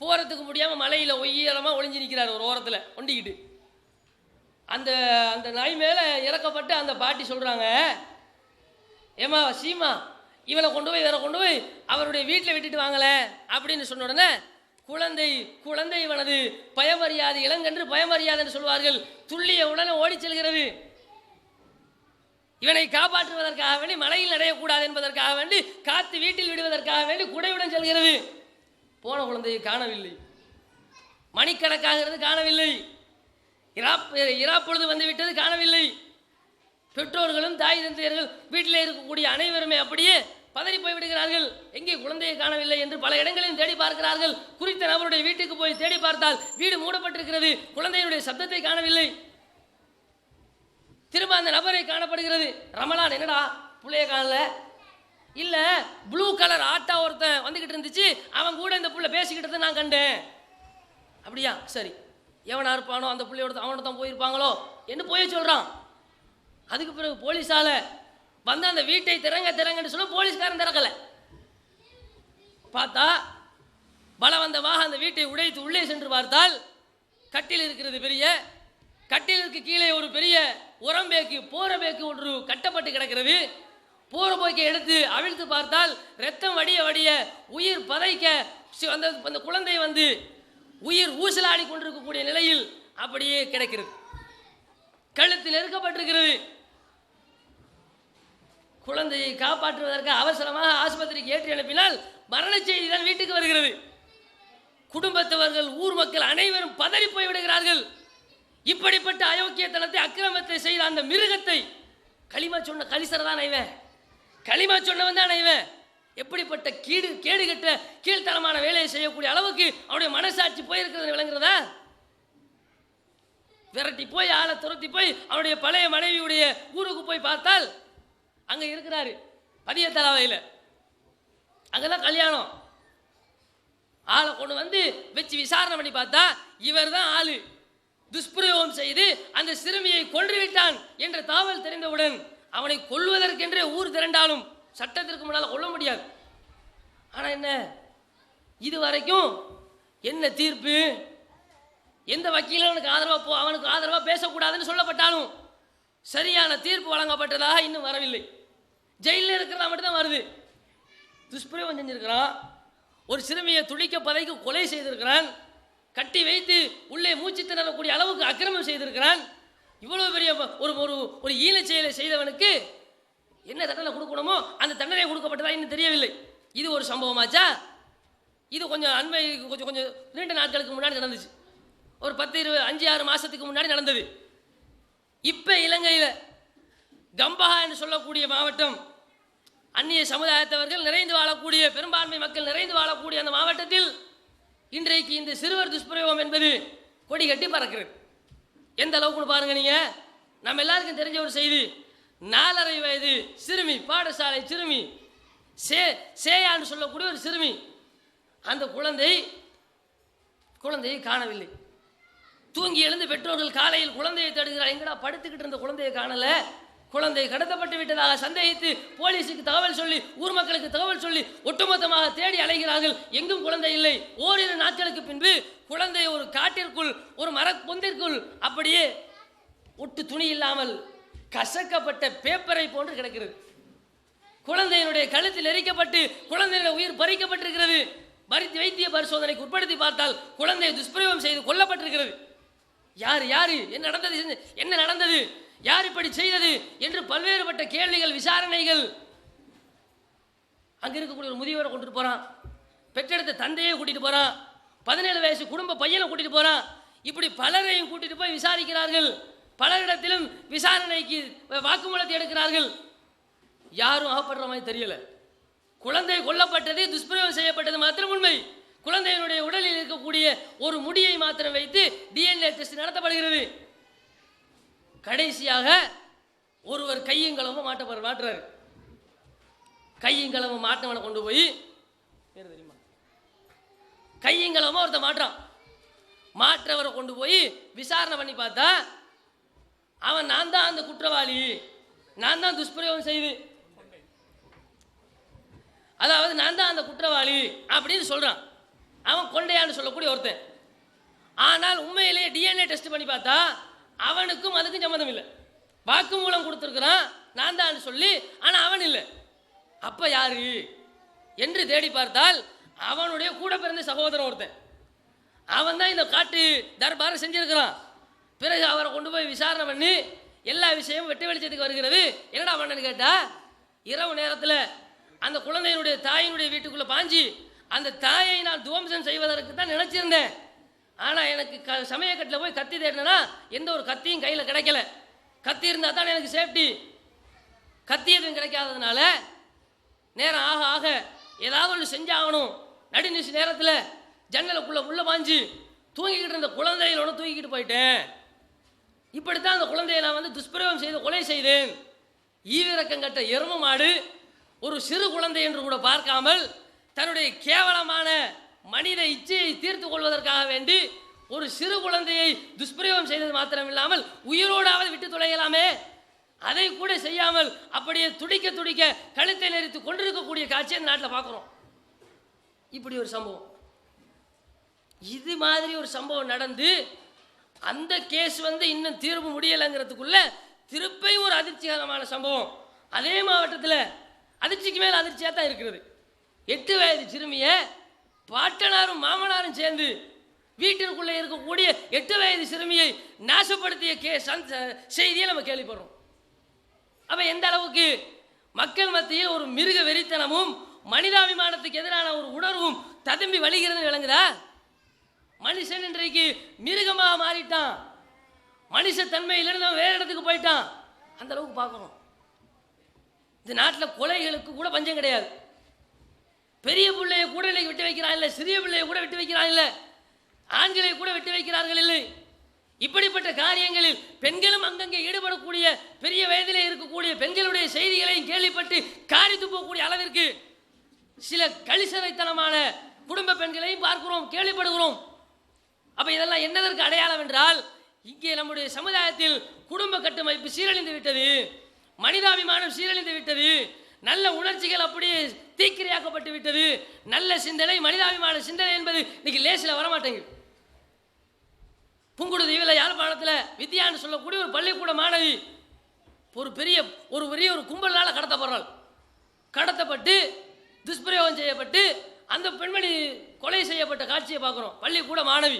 போகிறதுக்கு முடியாமல் மலையில் ஒய்யரமாக ஒளிஞ்சு நிற்கிறார் ஒரு ஓரத்தில் ஒண்டிக்கிட்டு. அந்த அந்த நாய் மேலே இறக்கப்பட்டு அந்த பாட்டி சொல்கிறாங்க, ஏமா சீமா, இவனை கொண்டு போய் வேற கொண்டு போய் அவருடைய வீட்டில் விட்டுட்டு வாங்கலை அப்படின்னு சொன்ன உடனே குழந்தை இவனது பயமறியாது, இளங்கன்று பயமறியாது என்று சொல்வார்கள், துள்ளிய உடனே ஓடி செல்கிறது. இவனை காப்பாற்றுவதற்காக வேண்டி, மலையில் நடையக்கூடாது என்பதற்காக வேண்டி, காத்து வீட்டில் விடுவதற்காக வேண்டி குடையுடன் செல்கிறது. போன குழந்தையை காணவில்லை. மணிக்கணக்காகிறது காணவில்லை. இராப்பொழுது வந்துவிட்டது காணவில்லை. பெற்றோர்களும் தாய் தந்தையர்கள் வீட்டிலே இருக்கக்கூடிய அனைவருமே அப்படியே பதறி போய்விடுகிறார்கள். எங்கே குழந்தையை காணவில்லை என்று பல இடங்களிலும் தேடி பார்க்கிறார்கள். குறித்த நபருடைய வீட்டுக்கு போய் தேடி பார்த்தால் வீடு மூடப்பட்டிருக்கிறது. குழந்தையினுடைய சப்தத்தை காணவில்லை. திரும்ப அந்த நபரை காணப்படுகிறது. ரமலான், என்னடா புள்ளைய காணல? இல்லை, ப்ளூ கலர் ஆட்டா ஒருத்தன் வந்துக்கிட்டு இருந்துச்சு, அவன் கூட இந்த புள்ள பேசிக்கிட்டு நான் கண்டேன். அப்படியா, சரி, எவனா இருப்பானோ அந்த பிள்ளையோட அவனோட தான் போயிருப்பாங்களோ என்று போய் சொல்கிறான். அதுக்கு பிறகு போலீஸால் அந்த வீட்டை திறங்கன்னு சொல்ல போலீஸ்காரன் திறக்கலை. பார்த்தா பலவந்தமாக அந்த வீட்டை உடைத்து உள்ளே சென்று பார்த்தால் கட்டில் இருக்கிறது. பெரிய கட்டிலுக்கு கீழே ஒரு பெரிய உரம்பேக்கு, போரபேக்கு ஒன்று கட்டப்பட்டு கிடக்கிறது. போரபோக்கை எடுத்து அவிழ்த்து பார்த்தால் ரத்தம் வடிய வடிய உயிர் பதைக்க அந்த குழந்தை உயிர் ஊசலாடி கொண்டிருக்கக்கூடிய நிலையில் அப்படியே கிடக்கிறது. கழுத்தில் நெருக்கப்பட்டிருக்கிறது. குழந்தையை காப்பாற்றுவதற்கு அவசரமாக ஆஸ்பத்திரிக்கு ஏற்றி அனுப்பினால் மரண செய்தி தான் வீட்டுக்கு வருகிறது. குடும்பத்தவர்கள், ஊர் மக்கள் அனைவரும் பதறி போய் விடுகிறார்கள். இப்படிப்பட்ட அயோக்கியத்தனத்தை, அக்கிரமத்தை செய்த அந்த மிருகத்தை களிமா சொன்ன கலிசரதான் இவன், களிமா சொன்னவன் தான் இவன். எப்படிப்பட்ட கேடுகட்ட கீழ்த்தரமான வேலையை செய்யக்கூடிய அளவுக்கு அவனுடைய மனசாட்சி போயிருக்கிறது விளங்குறதா? விரட்டி போய் ஆளை துரத்தி போய் அவனுடைய பழைய மனைவியுடைய ஊருக்கு போய் பார்த்தால் அங்கே இருக்கிறாரு பதியத்தலாவையில். அங்கெல்லாம் கல்யாணம். ஆளை கொண்டு வச்சு விசாரணை பண்ணி பார்த்தா இவர் தான் ஆளு. துஷ்பிரயோகம் செய்து அந்த சிறுமியை கொன்றுவிட்டான் என்ற தகவல் தெரிந்தவுடன் அவனை கொல்வதற்கென்றே ஊர் திரண்டாலும் சட்டத்திற்கு முன்னால் கொல்ல முடியாது. ஆனால் என்ன, இதுவரைக்கும் என்ன தீர்ப்பு, எந்த வக்கீலும் அவனுக்கு ஆதரவாக பேசக்கூடாதுன்னு சொல்லப்பட்டாலும் சரியான தீர்ப்பு வழங்கப்பட்டதாக இன்னும் வரவில்லை. ஜெயிலில் இருக்கிறதா மட்டும்தான் வருது. துஷ்பிரயோகம் செஞ்சிருக்கிறான், ஒரு சிறுமியை துடிக்க பதைக்கு கொலை செய்திருக்கிறான், கட்டி வைத்து உள்ளே மூச்சு திணறக்கூடிய அளவுக்கு அக்கிரமம் செய்திருக்கிறான். இவ்வளவு பெரிய ஒரு ஈனச் செயலை செய்தவனுக்கு என்ன தண்டனை கொடுக்கணுமோ அந்த தண்டனை கொடுக்கப்பட்டதா இன்னும் தெரியவில்லை. இது ஒரு சம்பவமாச்சா? இது கொஞ்சம் அண்மை, கொஞ்சம் நீண்ட நாட்களுக்கு முன்னாடி நடந்துச்சு. ஒரு 10-5-6 மாதத்துக்கு முன்னாடி நடந்தது. இப்போ இலங்கையில் கம்பஹா என்று சொல்லக்கூடிய மாவட்டம், அந்நிய சமுதாயத்தவர்கள் நிறைந்து வாழக்கூடிய, பெரும்பான்மை மக்கள் நிறைந்து வாழக்கூடிய அந்த மாவட்டத்தில் இன்றைக்கு இந்த சிறுவர் துஷ்பிரயோகம் என்பது கொடி கட்டி பறக்கிறது. எந்த அளவுக்கு பாருங்க நீங்க. நம்ம எல்லாருக்கும் தெரிஞ்ச ஒரு செய்தி, 4.5 வயது சிறுமி, பாடசாலை சிறுமி, சேயான்னு சொல்லக்கூடிய ஒரு சிறுமி, அந்த குழந்தையை காணவில்லை. தூங்கி எழுந்து பெற்றோர்கள் காலையில் குழந்தையை தேடுகிறார். எங்கடா படுத்துக்கிட்டு இருந்த குழந்தையை காணல, குழந்தை கடத்தப்பட்டு விட்டதாக சந்தேகித்து போலீஸுக்கு தகவல் சொல்லி ஊர் மக்களுக்கு தகவல் சொல்லி ஒட்டுமொத்தமாக தேடி அலைகிறார்கள். எங்கும் குழந்தை இல்லை. ஓரிரு நாட்களுக்கு பின்பு குழந்தை ஒரு காட்டிற்குள் ஒரு மரப்பொந்திற்குள் அப்படியே ஒட்டு துணி இல்லாமல் கசக்கப்பட்ட பேப்பரை போன்று கிடக்கிறது. குழந்தையினுடைய கழுத்தில் எரிக்கப்பட்டு குழந்தையினுடைய உயிர் பறிக்கப்பட்டிருக்கிறது. வைத்திய பரிசோதனைக்கு உட்படுத்தி பார்த்தால் குழந்தையை துஷ்பிரயோகம் செய்து கொல்லப்பட்டிருக்கிறது. யாரு என்ன நடந்தது, யார் இப்படி செய்தது என்று பல்வேறுபட்ட கேள்விகள், விசாரணைகள். அங்க இருக்கக்கூடிய ஒரு முதியவரை கொண்டுட்டு போறான், பெற்றெடுத்த தந்தையை கூட்டிட்டு போறான், 17 வயசு குடும்ப பையனை கூட்டிட்டு போறான். இப்படி பலரையும் கூட்டிட்டு போய் விசாரிக்கிறார்கள். பலரிடத்திலும் விசாரணைக்கு வாக்குமூலத்தை எடுக்கிறார்கள். யாரும் அகப்படுற மாதிரி தெரியல. குழந்தை கொல்லப்பட்டது, துஷ்பிரயோகம் செய்யப்பட்டது மாத்திரம் உண்மை. குழந்தையினுடைய உடலில் இருக்கக்கூடிய ஒரு முடியை மாத்திரம் வைத்து DNA டெஸ்ட் நடத்தப்படுகிறது. கடைசியாக ஒருவர் கையங்களவும் மாட்டுறாரு. கையங்களவும் மாட்டவனை கொண்டு போய் தெரியுமா, கையங்களவும் ஒருத்த மாற்றவரை கொண்டு போய் விசாரணை பண்ணி பார்த்தா அவன் நான் தான் அந்த குற்றவாளி, நான் தான் துஷ்பிரயோகம் செய்து, அதாவது நான் தான் அந்த குற்றவாளி அப்படின்னு சொல்றான். அவன் கொண்டையான்னு சொல்லக்கூடிய ஒருத்தன். ஆனால் உண்மையிலேயே DNA டெஸ்ட் பண்ணி பார்த்தா அவனுக்கும் அதுக்கும் சம்மந்தம் இல்லை. வாக்குமூலம் கொடுத்துருக்கிறான் நான் தான் சொல்லி, ஆனா அவன் இல்லை. அப்ப யாரு என்று தேடி பார்த்தால் அவனுடைய கூட பிறந்த சகோதரன் ஒருத்தன். அவன் தான் இந்த காட்டு தர்பாரை செஞ்சிருக்கிறான். பிறகு அவரை கொண்டு போய் விசாரணை பண்ணி எல்லா விஷயமும் வெட்டி வெளிச்சத்துக்கு வருகிறது. என்னடா பண்ணன்னு கேட்டா, இரவு நேரத்தில் அந்த குழந்தையினுடைய தாயினுடைய வீட்டுக்குள்ள பாஞ்சி அந்த தாயை நான் துவம்சம் செய்வதற்கு தான் நினைச்சிருந்தேன். ஆனால் எனக்கு சமயக்கட்டில் போய் கத்தி தேடினா எந்த ஒரு கத்தியும் கையில் கிடைக்கல. கத்தி இருந்தால் தான் எனக்கு சேஃப்டி. கத்தி எதுவும் கிடைக்காததுனால நேரம் ஆக ஆக ஏதாவது ஒன்று செஞ்சாகணும். நடுநிசி நேரத்தில் ஜன்னலுக்குள்ளே உள்ள பாஞ்சு தூங்கிக்கிட்டு இருந்த குழந்தையில் ஒன்று தூக்கிக்கிட்டு போயிட்டேன். இப்படித்தான் அந்த குழந்தையை நான் வந்து துஷ்பிரயோகம் செய்து கொலை செய்தேன். ஈவிரக்கம் கட்ட எரும மாடு ஒரு சிறு குழந்தை என்று கூட பார்க்காமல் தன்னுடைய கேவலமான மனித இச்சையை தீர்த்து கொள்வதற்காக வேண்டி ஒரு சிறு குழந்தையை துஷ்பிரயோகம் செய்தது மாத்திரமில்லாமல் உயிரோடாவது விட்டு தொலையலாமே, அதை கூட செய்யாமல் அப்படியே துடிக்க துடிக்க கழுத்தை நெறித்து கொண்டிருக்கக்கூடிய காட்சியை இந்த நாட்டில் பார்க்குறோம். இப்படி ஒரு சம்பவம், இது மாதிரி ஒரு சம்பவம் நடந்து அந்த கேஸ் வந்து இன்னும் தீர்வு முடியலைங்கிறதுக்குள்ள திருப்பையும் ஒரு அதிர்ச்சிகரமான சம்பவம் அதே மாவட்டத்தில் அதிர்ச்சிக்கு மேல் அதிர்ச்சியாக தான் இருக்கிறது. 8 வயது சிறுமியை பாட்டனாரும் மாமனாரும் சேர்ந்து வீட்டிற்குள்ளே இருக்கக்கூடிய 8 வயது சிறுமியை நாசப்படுத்திய செய்தியை நம்ம கேள்விப்படுறோம். அப்ப எந்த அளவுக்கு மக்கள் மத்தியில் ஒரு மிருக வெறித்தனமும் மனிதாபிமானத்துக்கு எதிரான ஒரு உணர்வும் ததும்பி வழிகிறது விளங்குதா? மனுஷன் இன்றைக்கு மிருகமாக மாறிட்டான். மனுஷ தன்மையிலிருந்து வேற இடத்துக்கு போயிட்டான். அந்த அளவுக்கு பார்க்கணும். இந்த நாட்டில் கொலைகளுக்கு கூட பஞ்சம் கிடையாது. பெரிய பிள்ளையை கூட விட்டு வைக்கிறான் இல்லை, சிறிய பிள்ளையை கூட விட்டு வைக்கிறான் இல்லை, ஆண்களை கூட விட்டு வைக்கிறார்கள் இல்லை. இப்படிப்பட்ட காரியங்களில் பெண்களும் அங்கங்கே ஈடுபடக்கூடிய பெரிய வயதிலே இருக்கக்கூடிய பெண்களுடைய செய்திகளையும் கேள்விப்பட்டு காரித்து போகக்கூடிய அளவிற்கு சில கலிசரைத்தனமான குடும்ப பெண்களையும் பார்க்கிறோம், கேள்விப்படுகிறோம். அப்ப இதெல்லாம் என்னதற்கு அடையாளம் என்றால், இங்கே நம்முடைய சமுதாயத்தில் குடும்ப கட்டமைப்பு சீரழிந்து விட்டது, மனிதாபிமானம் சீரழிந்து விட்டது, நல்ல உணர்ச்சிகள் அப்படியே தீக்கிரையாக்கப்பட்டு விட்டது. நல்ல சிந்தனை, மனிதாபிமான சிந்தனை என்பது இன்னைக்கு லேசில் வரமாட்டேங்குது. புங்குடுதீவில் யாழ்ப்பாணத்தில் வித்யான்னு சொல்லக்கூடிய ஒரு பள்ளிக்கூட மாணவி ஒரு பெரிய ஒரு கும்பலால் கடத்தப்பட்டு துஷ்பிரயோகம் செய்யப்பட்டு அந்த பெண்மணி கொலை செய்யப்பட்ட காட்சியை பார்க்குறோம். பள்ளிக்கூட மாணவி.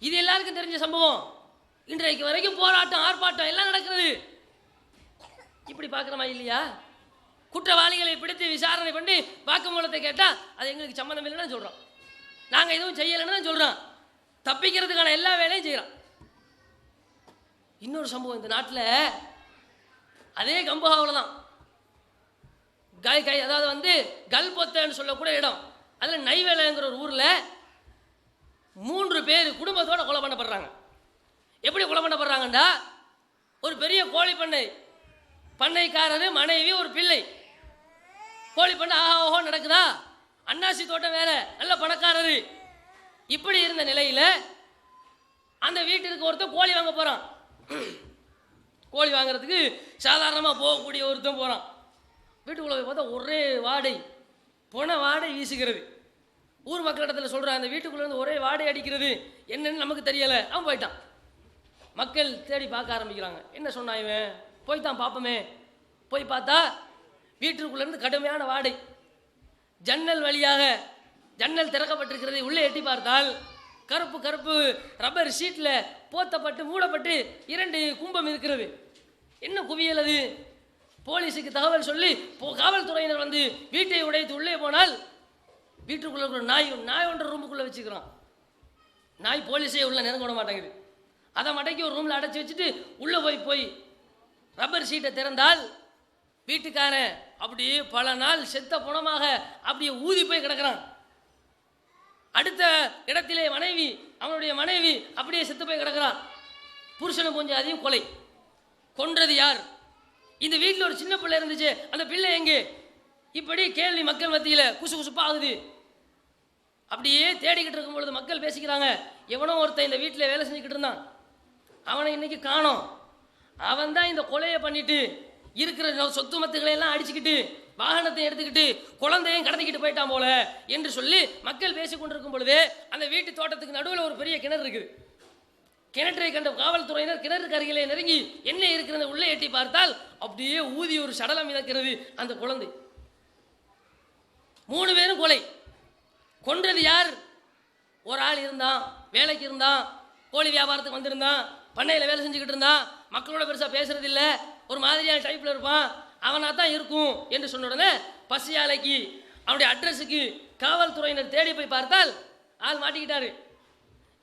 இது எல்லாருக்கும் தெரிஞ்ச சம்பவம். இன்றைக்கு வரைக்கும் போராட்டம், ஆர்ப்பாட்டம் எல்லாம் நடக்கிறது. இப்படி பார்க்குறோமா இல்லையா? குற்றவாளிகளை பிடித்து விசாரணை பண்ணி வாக்குமூலத்தை கேட்டால் அது எங்களுக்கு சம்மந்தம் இல்லைன்னு சொல்கிறோம், நாங்கள் எதுவும் செய்யலைன்னு தான் சொல்கிறோம். தப்பிக்கிறதுக்கான எல்லா வேலையும் செய்கிறோம். இன்னொரு சம்பவம் இந்த நாட்டில் அதே கம்பஹாவில் தான் அதாவது வந்து கல்பொத்தன்னு சொல்லக்கூடிய இடம், அதில் நைவேலைங்கிற ஒரு ஊரில் 3 பேர் குடும்பத்தோடு கொலை பண்ணப்படுறாங்க. எப்படி கொலை பண்ணப்படுறாங்கண்டா, ஒரு பெரிய கோழி பண்ணைக்காரரு, மனைவி, ஒரு பிள்ளை. கோழி பண்ணை ஆஹா ஓஹோ நடக்குதா, அன்னாசி தோட்டம் வேற, நல்ல பணக்காரரு. இப்படி இருந்த நிலையில அந்த வீட்டிற்கு ஒருத்தன் கோழி வாங்க போறான். கோழி வாங்குறதுக்கு சாதாரணமாக போகக்கூடிய ஒருத்தன் போகிறான். வீட்டுக்குள்ளே போய் பார்த்தா ஒரே வாடை, பொன வாடை வீசுகிறது. ஊர் மக்களிடத்தில் சொல்கிறான், அந்த வீட்டுக்குள்ளேருந்து ஒரே வாடை அடிக்கிறது, என்னன்னு நமக்கு தெரியலை. அவன் போயிட்டான். மக்கள் தேடி பார்க்க ஆரம்பிக்கிறாங்க. என்ன சொன்னான் இவன்? போய்தான் பார்ப்போமே. போய் பார்த்தா வீட்டுக்குள்ளேருந்து கடுமையான வாடை. ஜன்னல் வழியாக ஜன்னல் திறக்கப்பட்டிருக்கிறது. உள்ளே எட்டி பார்த்தால் கருப்பு கருப்பு ரப்பர் ஷீட்டில் போத்தப்பட்டு மூடப்பட்டு 2 கும்பம் இருக்கிறது. என்ன குவியல் அது? போலீஸுக்கு தகவல் சொல்லி காவல்துறையினர் வந்து வீட்டை உடைத்து உள்ளே போனால் வீட்டுக்குள்ளே இருக்கிற நாய் ஒன்று ரூமுக்குள்ளே வச்சுக்கிறான். நாய் போலீஸே உள்ளே நெருங்க விட மாட்டேங்குது. அதை மடக்கி ஒரு ரூமில் அடைச்சி வச்சுட்டு உள்ளே போய் ரப்பர் ஷீட்டை திறந்தால் வீட்டுக்காரன் அப்படியே பல நாள் செத்த புணமாக அப்படியே ஊதி போய் கிடக்கிறான். அடுத்த இடத்திலே அவனுடைய மனைவி அப்படியே செத்து போய் கிடக்கிறான். புருஷனும் கொஞ்சம் அதையும் கொலை. கொன்றது யார்? இந்த வீட்டில் ஒரு சின்ன பிள்ளை இருந்துச்சு, அந்த பிள்ளை எங்கே? இப்படி கேள்வி மக்கள் மத்தியில் குசுகுசுப்பாகுது. அப்படியே தேடிக்கிட்டு இருக்கும் பொழுது மக்கள் பேசிக்கிறாங்க, எவனோ ஒருத்தன் இந்த வீட்டில் வேலை செஞ்சுக்கிட்டு இருந்தான், அவனை இன்னைக்கு காணோம். அவன் தான் இந்த கொலையை பண்ணிட்டு இருக்கிற சொத்து மத்துக்களை எல்லாம் அடிச்சுக்கிட்டு வாகனத்தை எடுத்துக்கிட்டு குழந்தையும் கடத்திக்கிட்டு போயிட்டான் போல என்று சொல்லி மக்கள் பேசி கொண்டிருக்கும் பொழுது அந்த வீட்டு தோட்டத்துக்கு நடுவில் ஒரு பெரிய கிணறு இருக்குது. கிணற்றை கண்ட காவல்துறையினர் கிணறுக்கு அருகிலே நெருங்கி என்ன இருக்கிறது உள்ளே எட்டி பார்த்தால் அப்படியே ஊதி ஒரு சடலம் மிதக்கிறது. அந்த குழந்தை. 3 பேரும் கொலை. கொன்றது யார்? ஒரு ஆள் இருந்தான், வேலைக்கு இருந்தான், கோழி வியாபாரத்துக்கு வந்திருந்தான், பண்ணையில் வேலை செஞ்சுக்கிட்டு இருந்தான், மக்களோட பெருசாக பேசுறது இல்லை, ஒரு மாதிரியான டைப்பில் இருப்பான், அவனாக தான் இருக்கும் என்று சொன்ன உடனே பசியாலைக்கு அவனுடைய அட்ரஸுக்கு காவல்துறையினர் தேடி போய் பார்த்தால் ஆள் மாட்டிக்கிட்டாரு.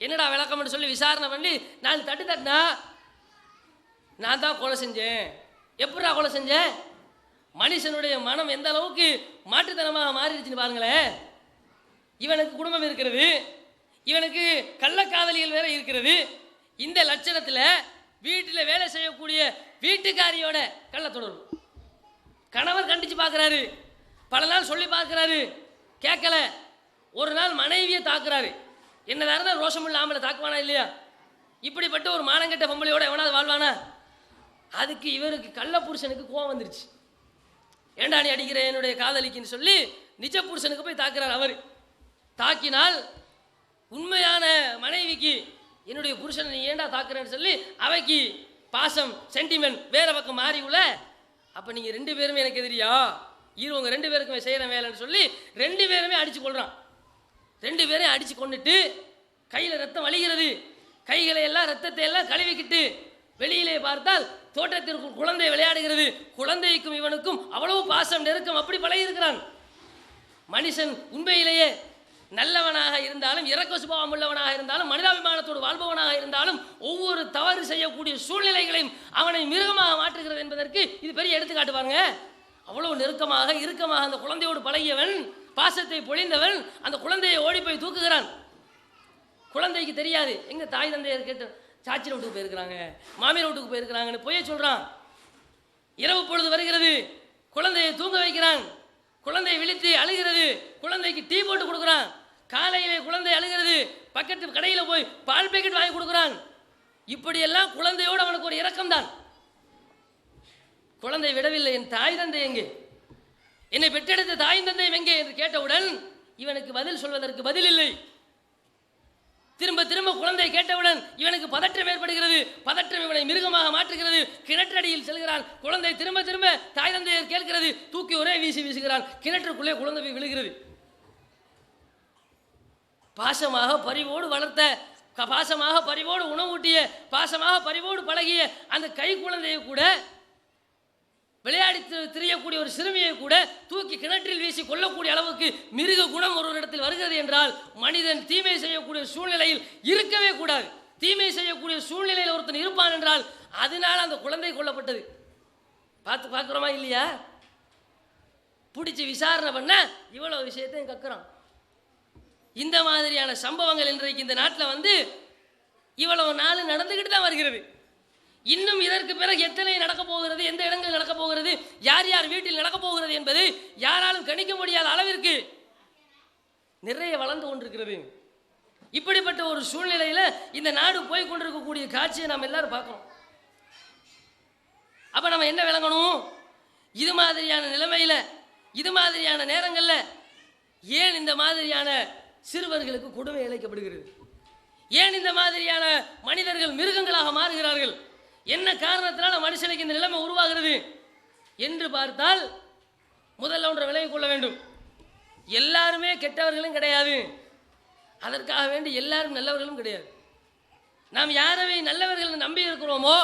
என்னடா விளக்கம்னு சொல்லி விசாரணை பண்ணி 4 தட்டு தட்டினா, நான் தான் கொலை செஞ்சேன். எப்படா கொலை செஞ்சேன்? மனுஷனுடைய மனம் எந்த அளவுக்கு மாற்றுத்தனமாக மாறிடுச்சுன்னு பாருங்களேன். இவனுக்கு குடும்பம் இருக்கிறது, இவனுக்கு கள்ளக்காதலிகள் வேற இருக்கிறது. இந்த லட்சணத்தில் வீட்டில் வேலை செய்யக்கூடிய வீட்டுக்காரியோட கள்ள தொடர்பு. கணவர் கண்டிச்சு பார்க்குறாரு, பல நாள் சொல்லி பார்க்குறாரு, கேட்கல. ஒரு நாள் மனைவியை தாக்குறாரு. என்னதான் இருந்தால் ரோஷம் இல்லாமல் தாக்குவானா இல்லையா? இப்படிப்பட்ட ஒரு மானங்கெட்ட பொம்பளையோட எவனாவது வாழ்வானா? அதுக்கு இவருக்கு கள்ள புருஷனுக்கு கோவம் வந்துருச்சு. ஏண்டா நீ அடிக்கிற என்னுடைய காதலிக்குன்னு சொல்லி நிஜ புருஷனுக்கு போய் தாக்குறார். அவர் தாக்கினால் உண்மையான மனைவிக்கு என்னுடைய புருஷனை நீ ஏண்டா தாக்குறேன்னு சொல்லி அவைக்கு பாசம் சென்டிமெண்ட் வேற பக்கம் மாறி உள்ள. அப்போ நீங்கள் 2 பேருமே எனக்கு எதிரியா? உங்க 2 பேருக்குமே செய்கிற வேலைன்னு சொல்லி 2 பேருமே அடித்து கொள்கிறான். 2 பேரையும் அடித்து கொண்டுட்டு கையில் ரத்தம் வலிகிறது. கைகளை எல்லாம் ரத்தத்தை எல்லாம் கழுவிக்கிட்டு வெளியிலே பார்த்தால் தோட்டத்திற்குள் குழந்தை விளையாடுகிறது. குழந்தைக்கும் இவனுக்கும் அவ்வளவு பாசம் நெருக்கம், அப்படி பழகியிருக்கிறான். மனுஷன் உண்மையிலேயே நல்லவனாக இருந்தாலும் இரக்க சுபாவம் உள்ளவனாக இருந்தாலும் மனிதாபிமானத்தோடு வாழ்பவனாக இருந்தாலும் ஒவ்வொரு தவறு செய்யக்கூடிய சூழ்நிலைகளையும் அவனை மிருகமாக மாற்றுகிறது என்பதற்கு இது பெரிய எடுத்துக்காட்டு பாருங்க. அவ்வளவு நெருக்கமாக இறுக்கமாக அந்த குழந்தையோடு பழகியவன், பாசத்தை பொழிந்தவன், அந்த குழந்தையை ஓடி போய் தூக்குகிறான். குழந்தைக்கு தெரியாது எங்க தாய் தந்தையர் கேட்டு சாச்சிர வீட்டுக்கு போயிருக்கிறாங்க, மாமியார் வீட்டுக்கு போயிருக்கிறாங்கன்னு பொய்ய சொல்றான். இரவு பொழுது வருகிறது, குழந்தையை தூங்க வைக்கிறான். குழந்தை விழித்து அழுகிறது, குழந்தைக்கு டீ போட்டு கொடுக்குறான். காலையிலே குழந்தை அழுகிறது, பக்கத்து கடையில் போய் பால் பேக்கெட் வாங்கி கொடுக்குறான். இப்படியெல்லாம் குழந்தையோடு அவனுக்கு ஒரு இரக்கம் தான். குழந்தை விடவில்லை. என் தாய் தந்தை எங்கே? என்னை பெற்றெடுத்த தாய் தந்தை எங்கே என்று கேட்டவுடன் இவனுக்கு பதில் சொல்வதற்கு பதில் இல்லை. திரும்ப திரும்ப குழந்தை கேட்டவுடன் இவனுக்கு பதற்றம் ஏற்படுகிறது. பதற்றம் இவனை மிருகமாக மாற்றுகிறது. கிணற்றடியில் செல்கிறான். குழந்தை திரும்ப திரும்ப தாய் தந்தையர் கேட்கிறது. தூக்கி ஒரே வீசுகிறான். கிணற்றுக்குள்ளே குழந்தை போய் விழுகிறது. பாசமாக பரிவோடு வளர்த்த, பாசமாக பரிவோடு உணவூட்டிய, பாசமாக பரிவோடு பழகிய அந்த கை குழந்தையை கூட, விளையாடி திரியக்கூடிய ஒரு சிறுமியை கூட தூக்கி கிணற்றில் வீசி கொள்ளக்கூடிய அளவுக்கு மிருக குணம் ஒரு இடத்தில் வருகிறது என்றால் மனிதன் தீமை செய்யக்கூடிய சூழ்நிலையில் இருக்கவே கூடாது. தீமை செய்யக்கூடிய சூழ்நிலையில் ஒருத்தன் இருப்பான் என்றால் அதனால் அந்த குழந்தை கொல்லப்பட்டது. பார்க்குறோமா இல்லையா? பிடிச்சி விசாரணை பண்ண இவ்வளவு விஷயத்தையும் கக்குறான். இந்த மாதிரியான சம்பவங்கள் இன்றைக்கு இந்த நாட்டில் வந்து இவ்வளவு நாள் நடந்துக்கிட்டு தான் வருகிறது. இன்னும் இதற்கு பிறகு எத்தனை நடக்கப் போகிறது, எந்த இடங்கள் நடக்கப் போகிறது, யார் யார் வீட்டில் நடக்கப் போகிறது என்பது யாராலும் கணிக்க முடியாத அளவிற்கு நிறைய வளர்ந்து கொண்டிருக்கிறது. இப்படிப்பட்ட ஒரு சூழ்நிலையில் இந்த நாடு போய் கொண்டிருக்கக்கூடிய காட்சியை நாம் எல்லாரும் பார்க்கணும். அப்போ நம்ம என்ன விளங்கணும்? இது மாதிரியான நிலைமையில், இது மாதிரியான நேரங்களில் ஏன் இந்த மாதிரியான சிறுவர்களுக்கு கொடுமை இழைக்கப்படுகிறது? ஏன் இந்த மாதிரியான மனிதர்கள் மிருகங்களாக மாறுகிறார்கள்? என்ன காரணத்தினால மனுஷனுக்கு இந்த நிலைமை உருவாகிறது என்று பார்த்தால் முதல்ல ஒன்றை விலகிக் கொள்ள வேண்டும். எல்லாருமே கெட்டவர்களும் கிடையாது, அதற்காக வேண்டி எல்லாரும் நல்லவர்களும் கிடையாது. நாம் யாரவை நல்லவர்கள் நம்பி இருக்கிறோமோ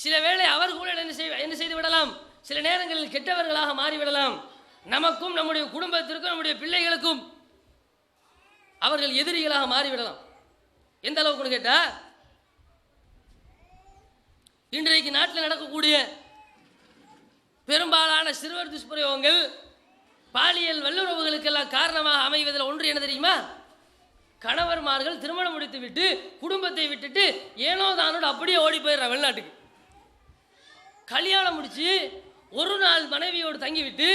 சில வேளை அவர் கூட என்ன செய்து விடலாம், சில நேரங்களில் கெட்டவர்களாக மாறிவிடலாம். நமக்கும் நம்முடைய குடும்பத்திற்கும் நம்முடைய பிள்ளைகளுக்கும் அவர்கள் எதிரிகளாக மாறிவிடலாம். எந்த அளவுக்கு கேட்டா, இன்றைக்கு நாட்டில் நடக்கக்கூடிய பெரும்பாலான சிறுவர் துஷ்பிரயோகங்கள், பாலியல் வல்லுறவுகளுக்கெல்லாம் காரணமாக அமைவதில் ஒன்று என்ன தெரியுமா? கணவர்மார்கள் திருமணம் முடித்து விட்டு குடும்பத்தை விட்டுட்டு ஏனோ தானோடு அப்படியே ஓடி போயிடுற வெளிநாட்டுக்கு. கல்யாணம் முடிச்சு ஒரு நாள் மனைவியோடு தங்கிவிட்டு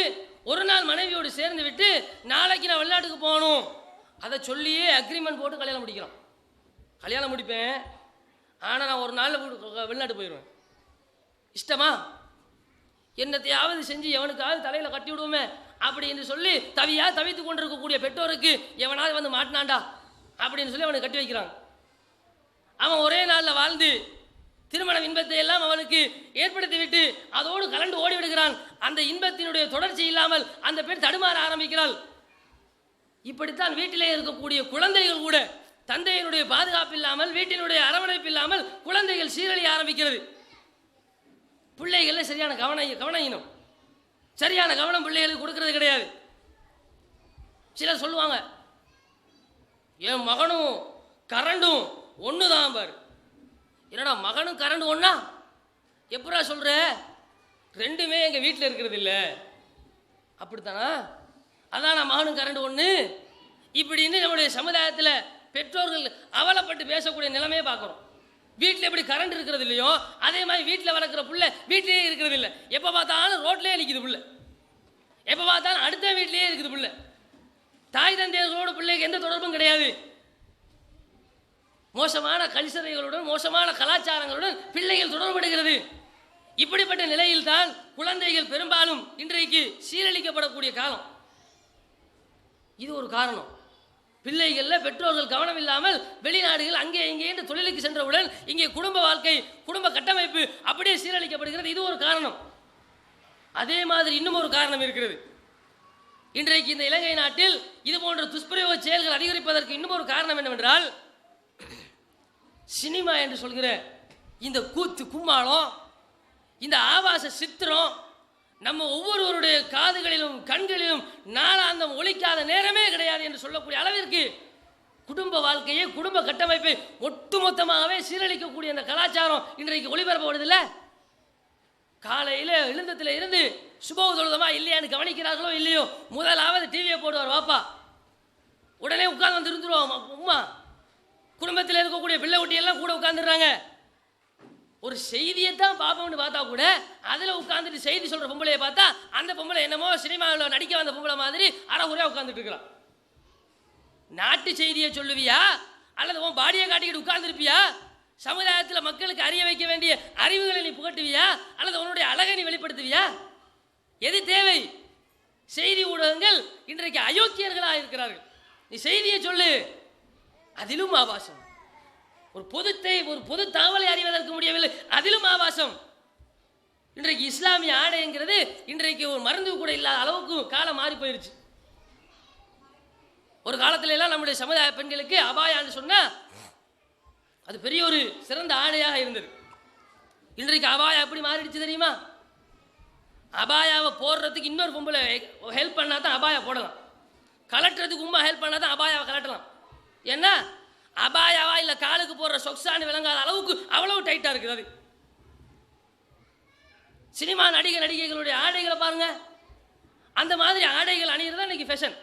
ஒரு நாள் மனைவியோடு சேர்ந்து விட்டு நாளைக்கு நான் வெளிநாட்டுக்கு போகணும் அதை சொல்லியே அக்ரிமெண்ட் போட்டு கல்யாணம் முடிக்கிறோம். கல்யாணம் முடிப்பேன், ஆனால் நான் ஒரு நாளில் வெளிநாட்டு போயிடுவேன். இஷ்டமா? என்னத்தையாவது செஞ்சு எவனுக்காவது தலையில் கட்டி விடுவோமே அப்படின்னு சொல்லி தவித்து கொண்டிருக்கக்கூடிய பெற்றோருக்கு எவனாவது வந்து மாட்டினாண்டா அப்படின்னு சொல்லி அவனுக்கு கட்டி வைக்கிறாங்க. அவன் ஒரே நாளில் வாழ்ந்து திருமண இன்பத்தை எல்லாம் அவனுக்கு ஏற்படுத்தி விட்டு அதோடு கலந்து ஓடி விடுகிறான். அந்த இன்பத்தினுடைய தொடர்ச்சி இல்லாமல் அந்த பெண் தடுமாற ஆரம்பிக்கிறாள். இப்படித்தான் வீட்டிலே இருக்கக்கூடிய குழந்தைகள் கூட தந்தையினுடைய பாதுகாப்பு இல்லாமல், வீட்டினுடைய அரவணைப்பு இல்லாமல் குழந்தைகள் சீரழிய ஆரம்பிக்கிறது. பிள்ளைகள் சரியான கவனம் சரியான கவனம் பிள்ளைகளுக்கு கொடுக்கறது கிடையாது. சிலர் சொல்லுவாங்க, என் மகனும் கரண்டும் ஒன்று தான் பாரு. என்னடா மகனும் கரண்ட் ஒன்றா? எப்படா சொல்கிற? ரெண்டுமே எங்கள் வீட்டில் இருக்கிறது இல்லை. அப்படித்தானா? அதான் நான் மகனும் கரண்ட் ஒன்று இப்படின்னு நம்முடைய சமுதாயத்தில் பெற்றோர்கள் அவலப்பட்டு பேசக்கூடிய நிலைமையை பார்க்குறோம். வீட்டில் எப்படி கரண்ட் இருக்கிறது இல்லையோ அதே மாதிரி வீட்டில் வளர்க்குற புள்ள வீட்டிலேயே இருக்கிறது இல்லை. எப்போ பார்த்தாலும் ரோட்லேயே நிற்கிது புள்ள, எப்போ பார்த்தாலும் அடுத்த வீட்டிலேயே இருக்குது புள்ள. தாய் தந்தையர்களோட பிள்ளைக்கு எந்த தொடர்பும் கிடையாது. மோசமான கல்ச்சரைகளுடன், மோசமான கலாச்சாரங்களுடன் பிள்ளைகள் தொடர்படுகிறது. இப்படிப்பட்ட நிலையில் தான் குழந்தைகள் பெரும்பாலும் இன்றைக்கு சீரழிக்கப்படக்கூடிய காலம். இது ஒரு காரணம். பிள்ளைகளில் பெற்றோர்கள் கவனம் இல்லாமல் வெளிநாடுகள் அங்கே இங்கே என்று தொழிலுக்கு சென்றவுடன் இங்கே குடும்ப வாழ்க்கை, குடும்ப கட்டமைப்பு அப்படியே சீரழிக்கப்படுகிறது. இது ஒரு காரணம். அதே மாதிரி இன்னும் ஒரு காரணம் இருக்கிறது. இன்றைக்கு இந்த இலங்கை நாட்டில் இது போன்ற துஷ்பிரயோக செயல்கள் அதிகரிப்பதற்கு இன்னும் ஒரு காரணம் என்னவென்றால், சினிமா என்று சொல்கிற இந்த கூத்து கும்மாளம், இந்த ஆபாச சித்திரம் நம்ம ஒவ்வொருவருடைய காதுகளிலும் கண்களிலும் நாளாந்தம் ஒலிக்காத நேரமே கிடையாது என்று சொல்லக்கூடிய அளவிற்கு குடும்ப வாழ்க்கையை, குடும்ப கட்டமைப்பை ஒட்டுமொத்தமாகவே சீரழிக்கக்கூடிய அந்த கலாச்சாரம் இன்றைக்கு ஒளிபரப்பப்படுதில்லை. காலையில் எழுந்தத்தில் இருந்து சுப தொழுதமா இல்லையான்னு கவனிக்கிறார்களோ இல்லையோ, முதலாவது டிவியை போடுவார் வாப்பா, உடனே உட்கார்ந்து வந்து இருந்துருவோம் உம்மா. குடும்பத்தில் இருக்கக்கூடிய பிள்ளை குட்டியெல்லாம் கூட உட்காந்துடுறாங்க. ஒரு செய்தியை தான் பார்ப்போம்னு பார்த்தா கூட அதில் உட்காந்துட்டு செய்தி சொல்கிற பொம்பளையை பார்த்தா அந்த பொம்பளை என்னமோ சினிமாவில் நடிக்க வந்த பொம்பளை மாதிரி அறகுறையாக உட்காந்துட்டு இருக்கிறான். நாட்டு செய்தியை சொல்லுவியா அல்லது உன் பாடியை காட்டிக்கிட்டு உட்கார்ந்துருப்பியா? சமுதாயத்தில் மக்களுக்கு அறிய வைக்க வேண்டிய அறிவுகளை நீ புகட்டுவியா அல்லது உன்னுடைய அழகை நீ வெளிப்படுத்துவியா? எது தேவை? செய்தி ஊடகங்கள் இன்றைக்கு அயோக்கியர்களாக இருக்கிறார்கள். நீ செய்தியை சொல்லு, அதிலும் ஆபாசம். ஒரு பொது தகவலை அறிவதற்கு முடியவில்லை, அதிலும் ஆபாசம். இன்றைக்கு இஸ்லாமிய ஆடைங்கிறது இன்றைக்கு ஒரு மருந்து கூட இல்லாத அளவுக்கு காலம் மாறி போயிருச்சு. ஒரு காலத்துல எல்லாம் நம்முடைய சமுதாய பெண்களுக்கு அபாயான்னு சொன்னா அது பெரிய ஒரு சிறந்த ஆடையாக இருந்தது. இன்றைக்கு அபாயா எப்படி மாறிடுச்சு தெரியுமா? அபாயாவை போடுறதுக்கு இன்னொரு பொம்பளை ஹெல்ப் பண்ணா தான் அபாயா போடலாம், கலட்டுறதுக்கு உமா ஹெல்ப் பண்ணா தான் அபாயாவை கலட்டலாம். ஏன்னா அபாயாவா இல்லை காலுக்கு போடுற சொக்ஸான்னு விளங்காத அளவுக்கு அவ்வளவு டைட்டா இருக்குது. அது சினிமா நடிகைகளுடைய ஆடைகளை பாருங்க, அந்த மாதிரி ஆடைகள் அணியிறது இன்னைக்கு ஃபேஷன்.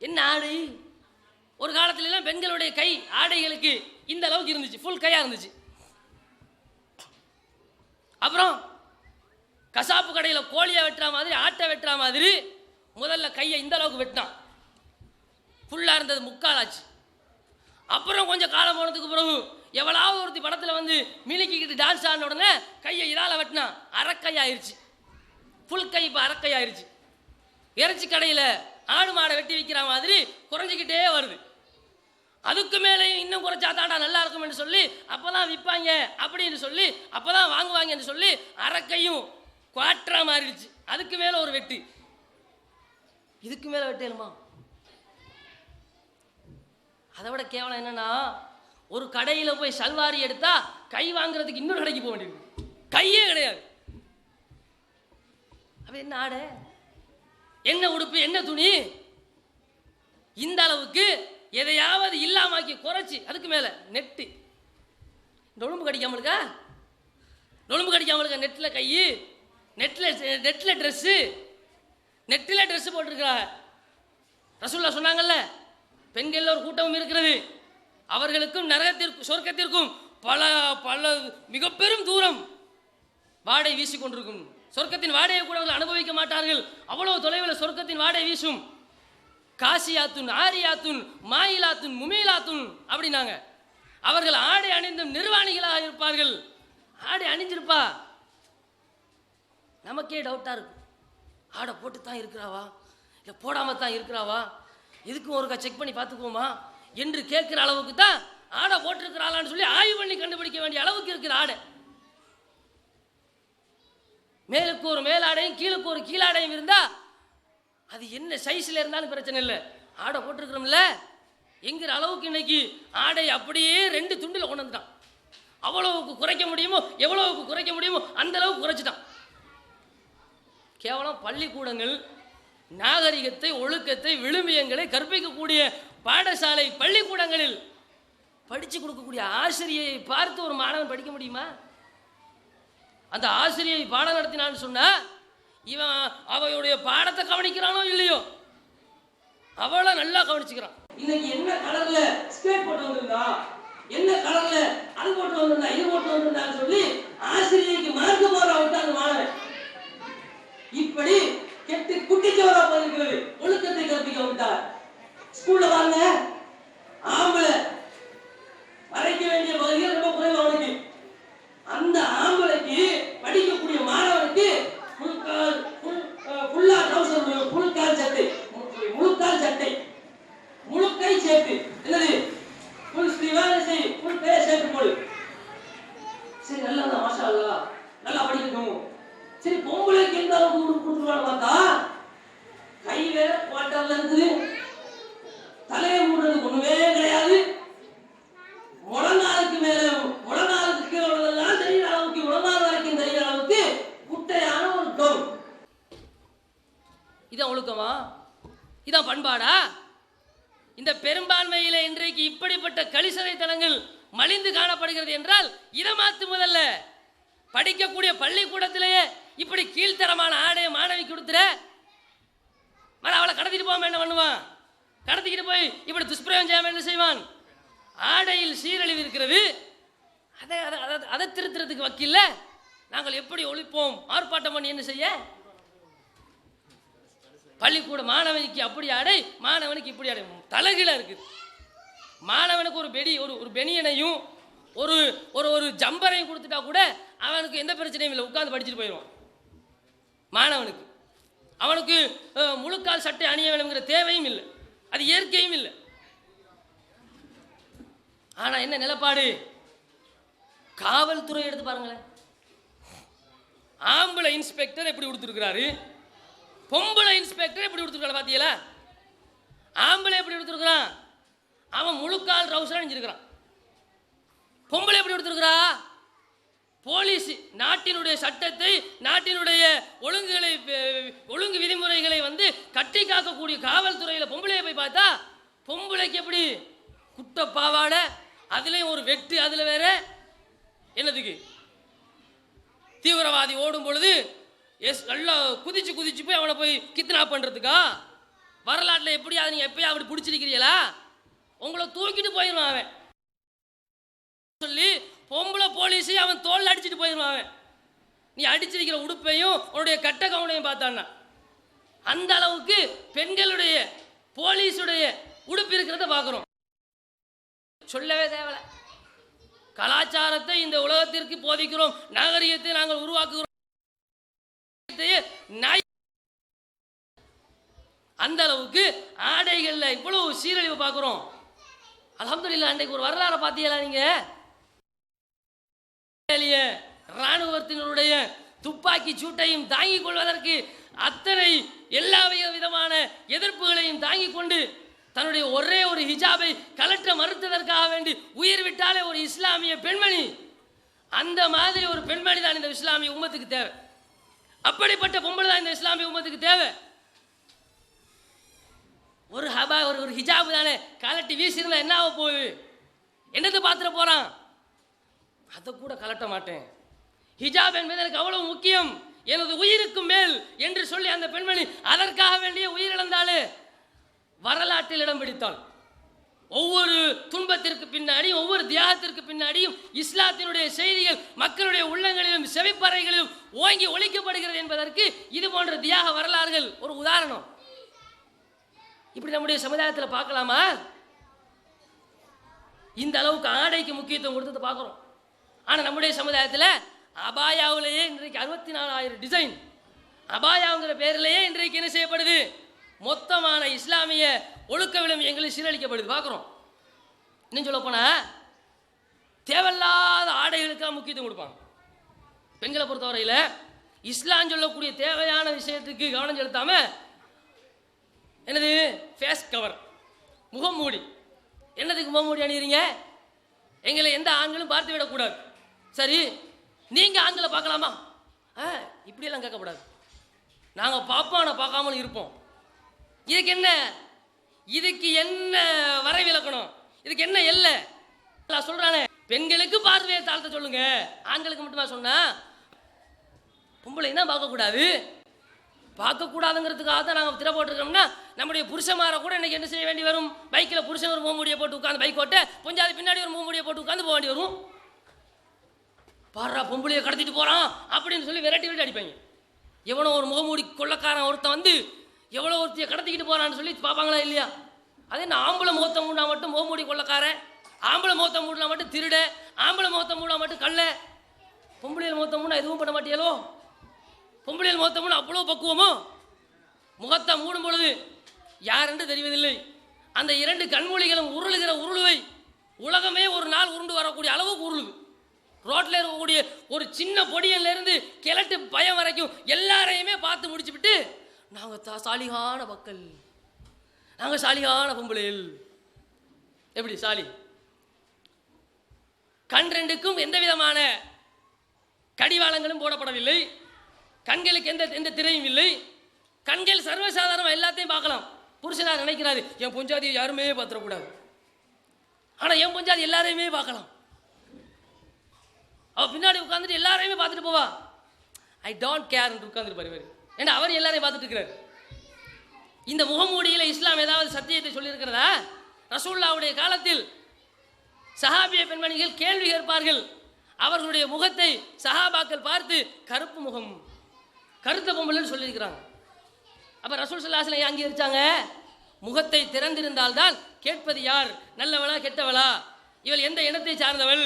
என்ன ஆடை? ஒரு காலத்துல எல்லாம் பெண்களுடைய கை ஆடைகளுக்கு இந்த அளவுக்கு இருந்துச்சு, ஃபுல் கையா இருந்துச்சு. அப்புறம் கசாப்பு கடையில் கோழியை வெட்டுற மாதிரி, ஆட்டை வெட்டுற மாதிரி முதல்ல கையை இந்த அளவுக்கு வெட்டினான், ஃபுல்லாக இருந்தது முக்காலாச்சு. அப்புறம் கொஞ்சம் காலம் போனதுக்கு பிறகு எவ்வளவு ஒருத்தி படத்தில் வந்து மினுக்கிக்கிட்டு டான்ஸ் ஆன உடனே கையை இதால் வெட்டினா அரைக்கை ஆயிடுச்சு. ஃபுல் கை இப்போ அரைக்கை ஆயிடுச்சு. இறைச்சி கடையில் ஆடு மாடை வெட்டி விற்கிற மாதிரி குறைஞ்சிக்கிட்டே வருது. அதுக்கு மேலேயும் இன்னும் குறைச்சா தாண்டா நல்லா இருக்கும் என்று சொல்லி அப்போதான் விற்பாங்க அப்படின்னு சொல்லி அப்போதான் வாங்குவாங்க என்று சொல்லி அரைக்கையும் குவாட்டரா மாறிடுச்சு. அதுக்கு மேலே ஒரு வெட்டு, இதுக்கு மேலே வெட்டேலுமா? அதை விட கேவலம் என்னன்னா, ஒரு கடையில் போய் சல்வாரி எடுத்தா கை வாங்குறதுக்கு இன்னொரு கடைக்கு போக வேண்டியது, கையே கிடையாது. அப்ப என்ன ஆடை, என்ன உடுப்பு, என்ன துணி, இந்த அளவுக்கு எதையாவது இல்லாமாக்கி குறைச்சி அதுக்கு மேலே நெட்டு. நொழும்பு கடிக்காமலுக்கா, நொழும்பு கடிக்காமலுக்கா, நெட்டில் கை, நெட்டில் ட்ரெஸ்ஸு, நெட்டில் ட்ரெஸ்ஸு போட்டிருக்கிறா. ரசூலுல்லாஹ் சொன்னாங்கல்ல, பெண்கள் ஒரு கூட்டமும் இருக்கிறது, அவர்களுக்கும் நரகத்திற்கும் சொர்க்கத்திற்கும் பல பல மிக பெரும் தூரம் வாடை வீசிக்கொண்டிருக்கும். சொர்க்கத்தின் வாடையை கூட அவர்கள் அனுபவிக்க மாட்டார்கள், அவ்வளவு தொலைவில் சொர்க்கத்தின் வாடை வீசும். காசியாத்துன் ஆரியாத்துன் மாயிலாத்துன் முமீலாத்துன் அப்படின்னாங்க. அவர்கள் ஆடை அணிந்தும் நிர்வாணிகளாக இருப்பார்கள். ஆடை அணிஞ்சிருப்பா, நமக்கே டவுட்டாக இருக்கும், ஆடை போட்டு தான் இருக்கிறாவா இல்லை போடாமல் தான் இருக்கிறாவா, இதுக்கும் ஒருக்கா செக் பண்ணி பார்த்துக்குவோமா என்று கேட்குற அளவுக்கு தான் ஆடை போட்டிருக்கிறாளான்னு சொல்லி ஆய்வு பண்ணி கண்டுபிடிக்க வேண்டிய அளவுக்கு இருக்கிற ஆடை. மேலுக்கு ஒரு மேலாடையும் கீழுக்கு ஒரு கீழாடையும் இருந்தால் அது என்ன சைஸில் இருந்தாலும் பிரச்சனை இல்லை, ஆடை போட்டிருக்கிறோம்ல என்கிற அளவுக்கு இன்னைக்கு ஆடை அப்படியே 2 துண்டில் கொண்டு வந்துட்டான். அவ்வளவுக்கு குறைக்க முடியுமோ, எவ்வளவுக்கு குறைக்க முடியுமோ அந்த அளவுக்கு குறைச்சிட்டான். கேவலம் பள்ளிக்கூடங்கள் நாகரிகத்தை, ஒழுக்கத்தை, விழுமியங்களை கற்பிக்கக்கூடிய பாடசாலை பள்ளிக்கூடங்களில் படித்து கொடுக்கக்கூடிய ஆசிரியை பார்த்து ஒரு மாணவன் படிக்க முடியுமா? அந்த ஆசிரியை பாடம் நடத்தினான்னு சொன்னா இவன் அவையுடைய பாடத்தை கவனிக்கிறானோ இல்லையோ, அவளை நல்லா கவனிச்சுக்கிறான். இன்னைக்கு என்ன கலர்ல ஸ்கேட் போட்டு வந்திருந்தா, என்ன கலர்ல அது போட்டு வந்திருந்தா, இது போட்டு வந்திருந்தான்னு சொல்லி ஆசிரியைக்கு மார்க்க போற விட்டு அந்த மாணவன் இப்படி கெட்டு குட்டிச்சோரா போயிருக்கிறது. ஒழுக்கத்தை கற்பிக்க விட்டார். ஸ்கூல்ல வாங்க, ஆம்பளை வரைக்க வேண்டிய பகுதிகள் ரொம்ப குறைவு அவனுக்கு. அந்த ஆம்பளைக்கு படிக்கக்கூடிய மாணவனுக்கு ஃபுல்லா ட்ரவுசர், ஃபுல்கால் சட்டை, முழுக்கால் சட்டை, முழுக்கை சேர்த்து, என்னது ஃபுல் ஸ்லீவான செய், ஃபுல் கை சேர்த்து போடு. சரி, நல்லா தான், மாஷா அல்லாஹ், நல்லா படிக்கணும். சரி, பொம்பளைக்கு எந்த அளவுக்கு கொடுத்துருவான்னு பார்த்தா கை வேற குவார்டர்ல இருக்குது, தலையை மூடுறதுக்கு ஒண்ணுமே கிடையாது, முழங்காலுக்கு மேல முழங்காலுக்கு கீழே உள்ளதெல்லாம் தெரிகிற அளவுக்கு, முழங்கால் வரைக்கும் தெரிகிற அளவுக்கு குட்டையான ஒரு கவுன். இதான் ஒழுக்கமா? இதான் பண்பாடா? இந்த பெரும்பான்மையில இன்றைக்கு இப்படிப்பட்ட கலிசரை தனங்கள் மலிந்து காணப்படுகிறது என்றால் இதை மாத்து. முதல்ல படிக்கக்கூடிய பள்ளிக்கூடத்திலேயே இப்படி கீழ்த்தரமான ஆடைய மாணவி கொடுத்துற அவளை கடத்திட்டு போகாம என்ன பண்ணுவான்? கடத்திக்கிட்டு போய் இப்படி துஷ்பிரயோகம் செய்யாம என்ன செய்வான்? ஆடையில் சீரழிவு இருக்கிறது, அதை திருத்துறதுக்கு வக்கில்ல. நாங்கள் எப்படி ஒழிப்போம், ஆர்ப்பாட்டம் பண்ணி என்ன செய்ய? பள்ளிக்கூட மாணவனுக்கு அப்படி ஆடை, மாணவனுக்கு இப்படி ஆடை, தலைகீழா இருக்குது. மாணவனுக்கு ஒரு பெனியனையும் ஒரு ஒரு ஜம்பரையும் கொடுத்துட்டா கூட அவனுக்கு எந்த பிரச்சனையும் இல்லை, உட்கார்ந்து படிச்சுட்டு போயிடுவான். மாணவனுக்கு அவனுக்கு முழுக்கால் சட்டை அணிய வேணுங்கிற தேவையும் இல்லை, அது இயற்கையும் இல்லை. ஆனா என்ன நிலப்பாடு? காவல்துறை எடுத்து பாருங்களேன். ஆம்பளை இன்ஸ்பெக்டர் எப்படி கொடுத்துருக்கிறாரு, பொம்பளை இன்ஸ்பெக்டர் எப்படி கொடுத்துருக்காரு பாத்தீங்களா? ஆம்பளை எப்படி கொடுத்துருக்கிறான், அவன் முழுக்கால் ட்ரவுசர் அணிஞ்சிருக்கிறான். பொம்பளை எப்படி கொடுத்துருக்கிறா? போலீஸ் நாட்டினுடைய சட்டத்தை, நாட்டினுடைய ஒழுங்கு விதிமுறைகளை வந்து கட்டி காக்கக்கூடிய காவல்துறையில் பொம்பளையை போய் பார்த்தா பொம்பளைக்கு எப்படி குட்ட பாவாடை, அதுலேயும் ஒரு வெட்டு, அதில் வேற என்னதுக்கு தீவிரவாதி ஓடும் பொழுது நல்லா குதிச்சு போய் அவனை போய் கிட்னாப் பண்ணுறதுக்கா? வரலாற்றில் எப்படியாவது நீங்கள் எப்பயா அப்படி பிடிச்சிருக்கிறீங்களா? உங்களை தூக்கிட்டு போயிடுவான் அவன் சொல்லி பொம்பளை போலீஸை அவன் தோல் அடிச்சுட்டு போயிடுவான் அவன். நீ அடிச்சிருக்கிற உடுப்பையும் உன்னுடைய கட்ட கவுனையும் பார்த்தான்னா அந்த அளவுக்கு பெண்களுடைய போலீஸுடைய உடுப்பு இருக்கிறத பார்க்குறோம். சொல்லவே தேவையில்ல. கலாச்சாரத்தை இந்த உலகத்திற்கு போதிக்கிறோம், நாகரிகத்தை நாங்கள் உருவாக்குகிறோம். அந்த அளவுக்கு ஆடைகள்ல இவ்வளவு சீரழிவு பார்க்கிறோம். அல்ஹம்துலில்லாஹ். அன்றைக்கு ஒரு வரலாறு பார்த்தீங்களா நீங்க? ராணுவத்தினருடைய துப்பாக்கி சூட்டையும் தாங்கிக் கொள்வதற்கு அத்தனை எல்லா விதமான எதிர்ப்புகளையும் தாங்கிக் கொண்டு தன்னுடைய ஒரே ஒரு ஹிஜாபை கலற்ற மறுத்ததற்காக வேண்டி உயிர் விட்டாலே ஒரு இஸ்லாமிய பெண்மணி. அந்த மாதிரி ஒரு பெண்மணி தான் இந்த இஸ்லாமிய உம்மத்துக்கு தேவை. அப்படிப்பட்ட பொம்பளை தான் இந்த இஸ்லாமிய உம்மத்துக்கு தேவை. ஒரு ஒரு ஹிஜாபு தானே கலட்டி வீசிருந்தா என்ன ஆக போகுது? என்னது பார்த்துட போறான்? அதை கூட கலட்ட மாட்டேன். ஹிஜாப் என்பது எனக்கு அவ்வளவு முக்கியம், எனது உயிருக்கு மேல் என்று சொல்லி அந்த பெண்மணி அதற்காக வேண்டிய உயிரிழந்தாலே வரலாற்றில் இடம் பிடித்தாள். ஒவ்வொரு துன்பத்திற்கு பின்னாடியும் ஒவ்வொரு தியாகத்திற்கு பின்னாடியும் இஸ்லாத்தினுடைய செய்திகள் மக்களுடைய உள்ளங்களிலும் செவிப்பறைகளிலும் ஓங்கி ஒலிக்கப்படுகிறது என்பதற்கு இது போன்ற தியாக வரலாறுகள் ஒரு உதாரணம். இப்படி நம்முடைய சமுதாயத்தில் பார்க்கலாமா? இந்த அளவுக்கு ஆடைக்கு முக்கியத்துவம் கொடுத்து பார்க்கிறோம். ஆனால் நம்முடைய சமுதாயத்தில் அபாயாவிலேயே இன்றைக்கு 64,000 டிசைன் அபாயாங்கிற பேரிலேயே இன்றைக்கு என்ன செய்யப்படுது? மொத்தமான இஸ்லாமிய ஒழுக்க விழுமியங்கள் சீரழிக்கப்படுது பார்க்குறோம். இன்னும் சொல்ல போனால் தேவையில்லாத ஆடைகளுக்காக முக்கியத்துவம் கொடுப்பாங்க. பெண்களை பொறுத்தவரையில் இஸ்லாம் சொல்லக்கூடிய தேவையான விஷயத்துக்கு கவனம் செலுத்தாம என்னது ஃபேஸ் கவர், முகம் மூடி. என்னதுக்கு முகம் மூடி அணிகிறீங்க? எங்களை எந்த ஆண்களும் பார்த்து விடக்கூடாது. சரி, நீங்கள் ஆண்களை பார்க்கலாமா? இப்படியெல்லாம் கேட்கக்கூடாது. நாங்கள் பார்ப்போம், ஆனால் பார்க்காமலும் இருப்போம். இதுக்கு என்ன வரைவிலக்கணம்? இதுக்கு என்ன எல்லை சொல்றானே? பெண்களுக்கு பார்வையை தாழ்த்த சொல்லுங்க, ஆண்களுக்கு மட்டுமா சொன்னா? பொம்பளை தான் பார்க்கக்கூடாது. பார்க்கக்கூடாதுங்கிறதுக்காக தான் நாங்கள் திரை போட்டிருக்கோம்னா நம்முடைய புருஷமாரை கூட இன்னைக்கு என்ன செய்ய வேண்டி வரும்? பைக்கில் புருஷன் ஒரு முகமூடியை போட்டு உட்காந்து பைக் ஓட்ட, கொஞ்சம் பின்னாடி ஒரு முகமூடியை போட்டு உட்காந்து போக வேண்டி வரும். பாடுறா பொம்பளையை கடத்திட்டு போகிறான் அப்படின்னு சொல்லி விரட்டி விரட்டி அடிப்பாங்க. எவனோ ஒரு முகமூடி கொள்ளக்காரன் ஒருத்தன் வந்து எவ்வளோ ஒருத்தையை கடத்திக்கிட்டு போகிறான்னு சொல்லி பார்ப்பாங்களா இல்லையா? அதே நான் ஆம்பளை முகத்தை மூடா மட்டும் முகமூடி கொள்ளக்காரன், ஆம்பளை முகத்தை மூடலாம் மட்டும் திருட, ஆம்பளை முகத்தை மூடா மட்டும் கல்ல, பொம்பளையில் முகத்தை மூடா எதுவும் பண்ண மாட்டியலோ? பொம்பளையில் முகத்தை மூட அவ்வளோ பக்குவமோ? முகத்தை மூடும் பொழுது யார் என்று தெரிவதில்லை. அந்த 2 கண்மொழிகளும் உருளுகிற உருளுவை உலகமே ஒரு நாள் உருண்டு வரக்கூடிய அளவுக்கு உருளுது. ரோட்டில் இருக்கக்கூடிய ஒரு சின்ன பொடியிலிருந்து கிழட்டு பயம் வரைக்கும் எல்லாரையுமே பார்த்து முடிச்சு விட்டு நாங்கள் சாலிகான மக்கள், நாங்கள் சாலிகான பொம்பளையில். எப்படி சாலி? கண் ரெண்டுக்கும் எந்த விதமான கடிவாளங்களும் போடப்படவில்லை, கண்களுக்கு எந்த திரையும் இல்லை, கண்கள் சர்வசாதாரணம் எல்லாத்தையும் பார்க்கலாம். புருஷனார் நினைக்கிறாரு என் பொஞ்சாதியை யாருமே பார்த்துடக்கூடாது, ஆனால் என் பொஞ்சாதி எல்லாரையுமே பார்க்கலாம். அவள் பின்னாடி உட்காந்துட்டு எல்லாரையுமே பார்த்துட்டு போவா. ஐ டோன்ட் கேர் உட்காந்துருப்பாரு. ஏன்னா அவர் எல்லாரையும் பார்த்துட்டு இருக்கிறார். இந்த முகமூடியில் இஸ்லாம் ஏதாவது சத்தியத்தை சொல்லியிருக்கிறதா? ரசூலுல்லாஹ்வுடைய காலத்தில் சஹாபிய பெண்மணிகள் கேள்வி கேட்பார்கள். அவர்களுடைய முகத்தை சஹாபாக்கள் பார்த்து கருப்பு முகம், கருத்த பொம்பளைன்னு சொல்லியிருக்கிறாங்க. அப்போ ரசூல் ஸல்லல்லாஹு அலைஹி வஸல்லம் அங்கீகரிச்சாங்க, முகத்தை திறந்திருந்தால்தான் கேட்பது யார், நல்லவளா கெட்டவளா, இவள் எந்த இனத்தை சார்ந்தவள்,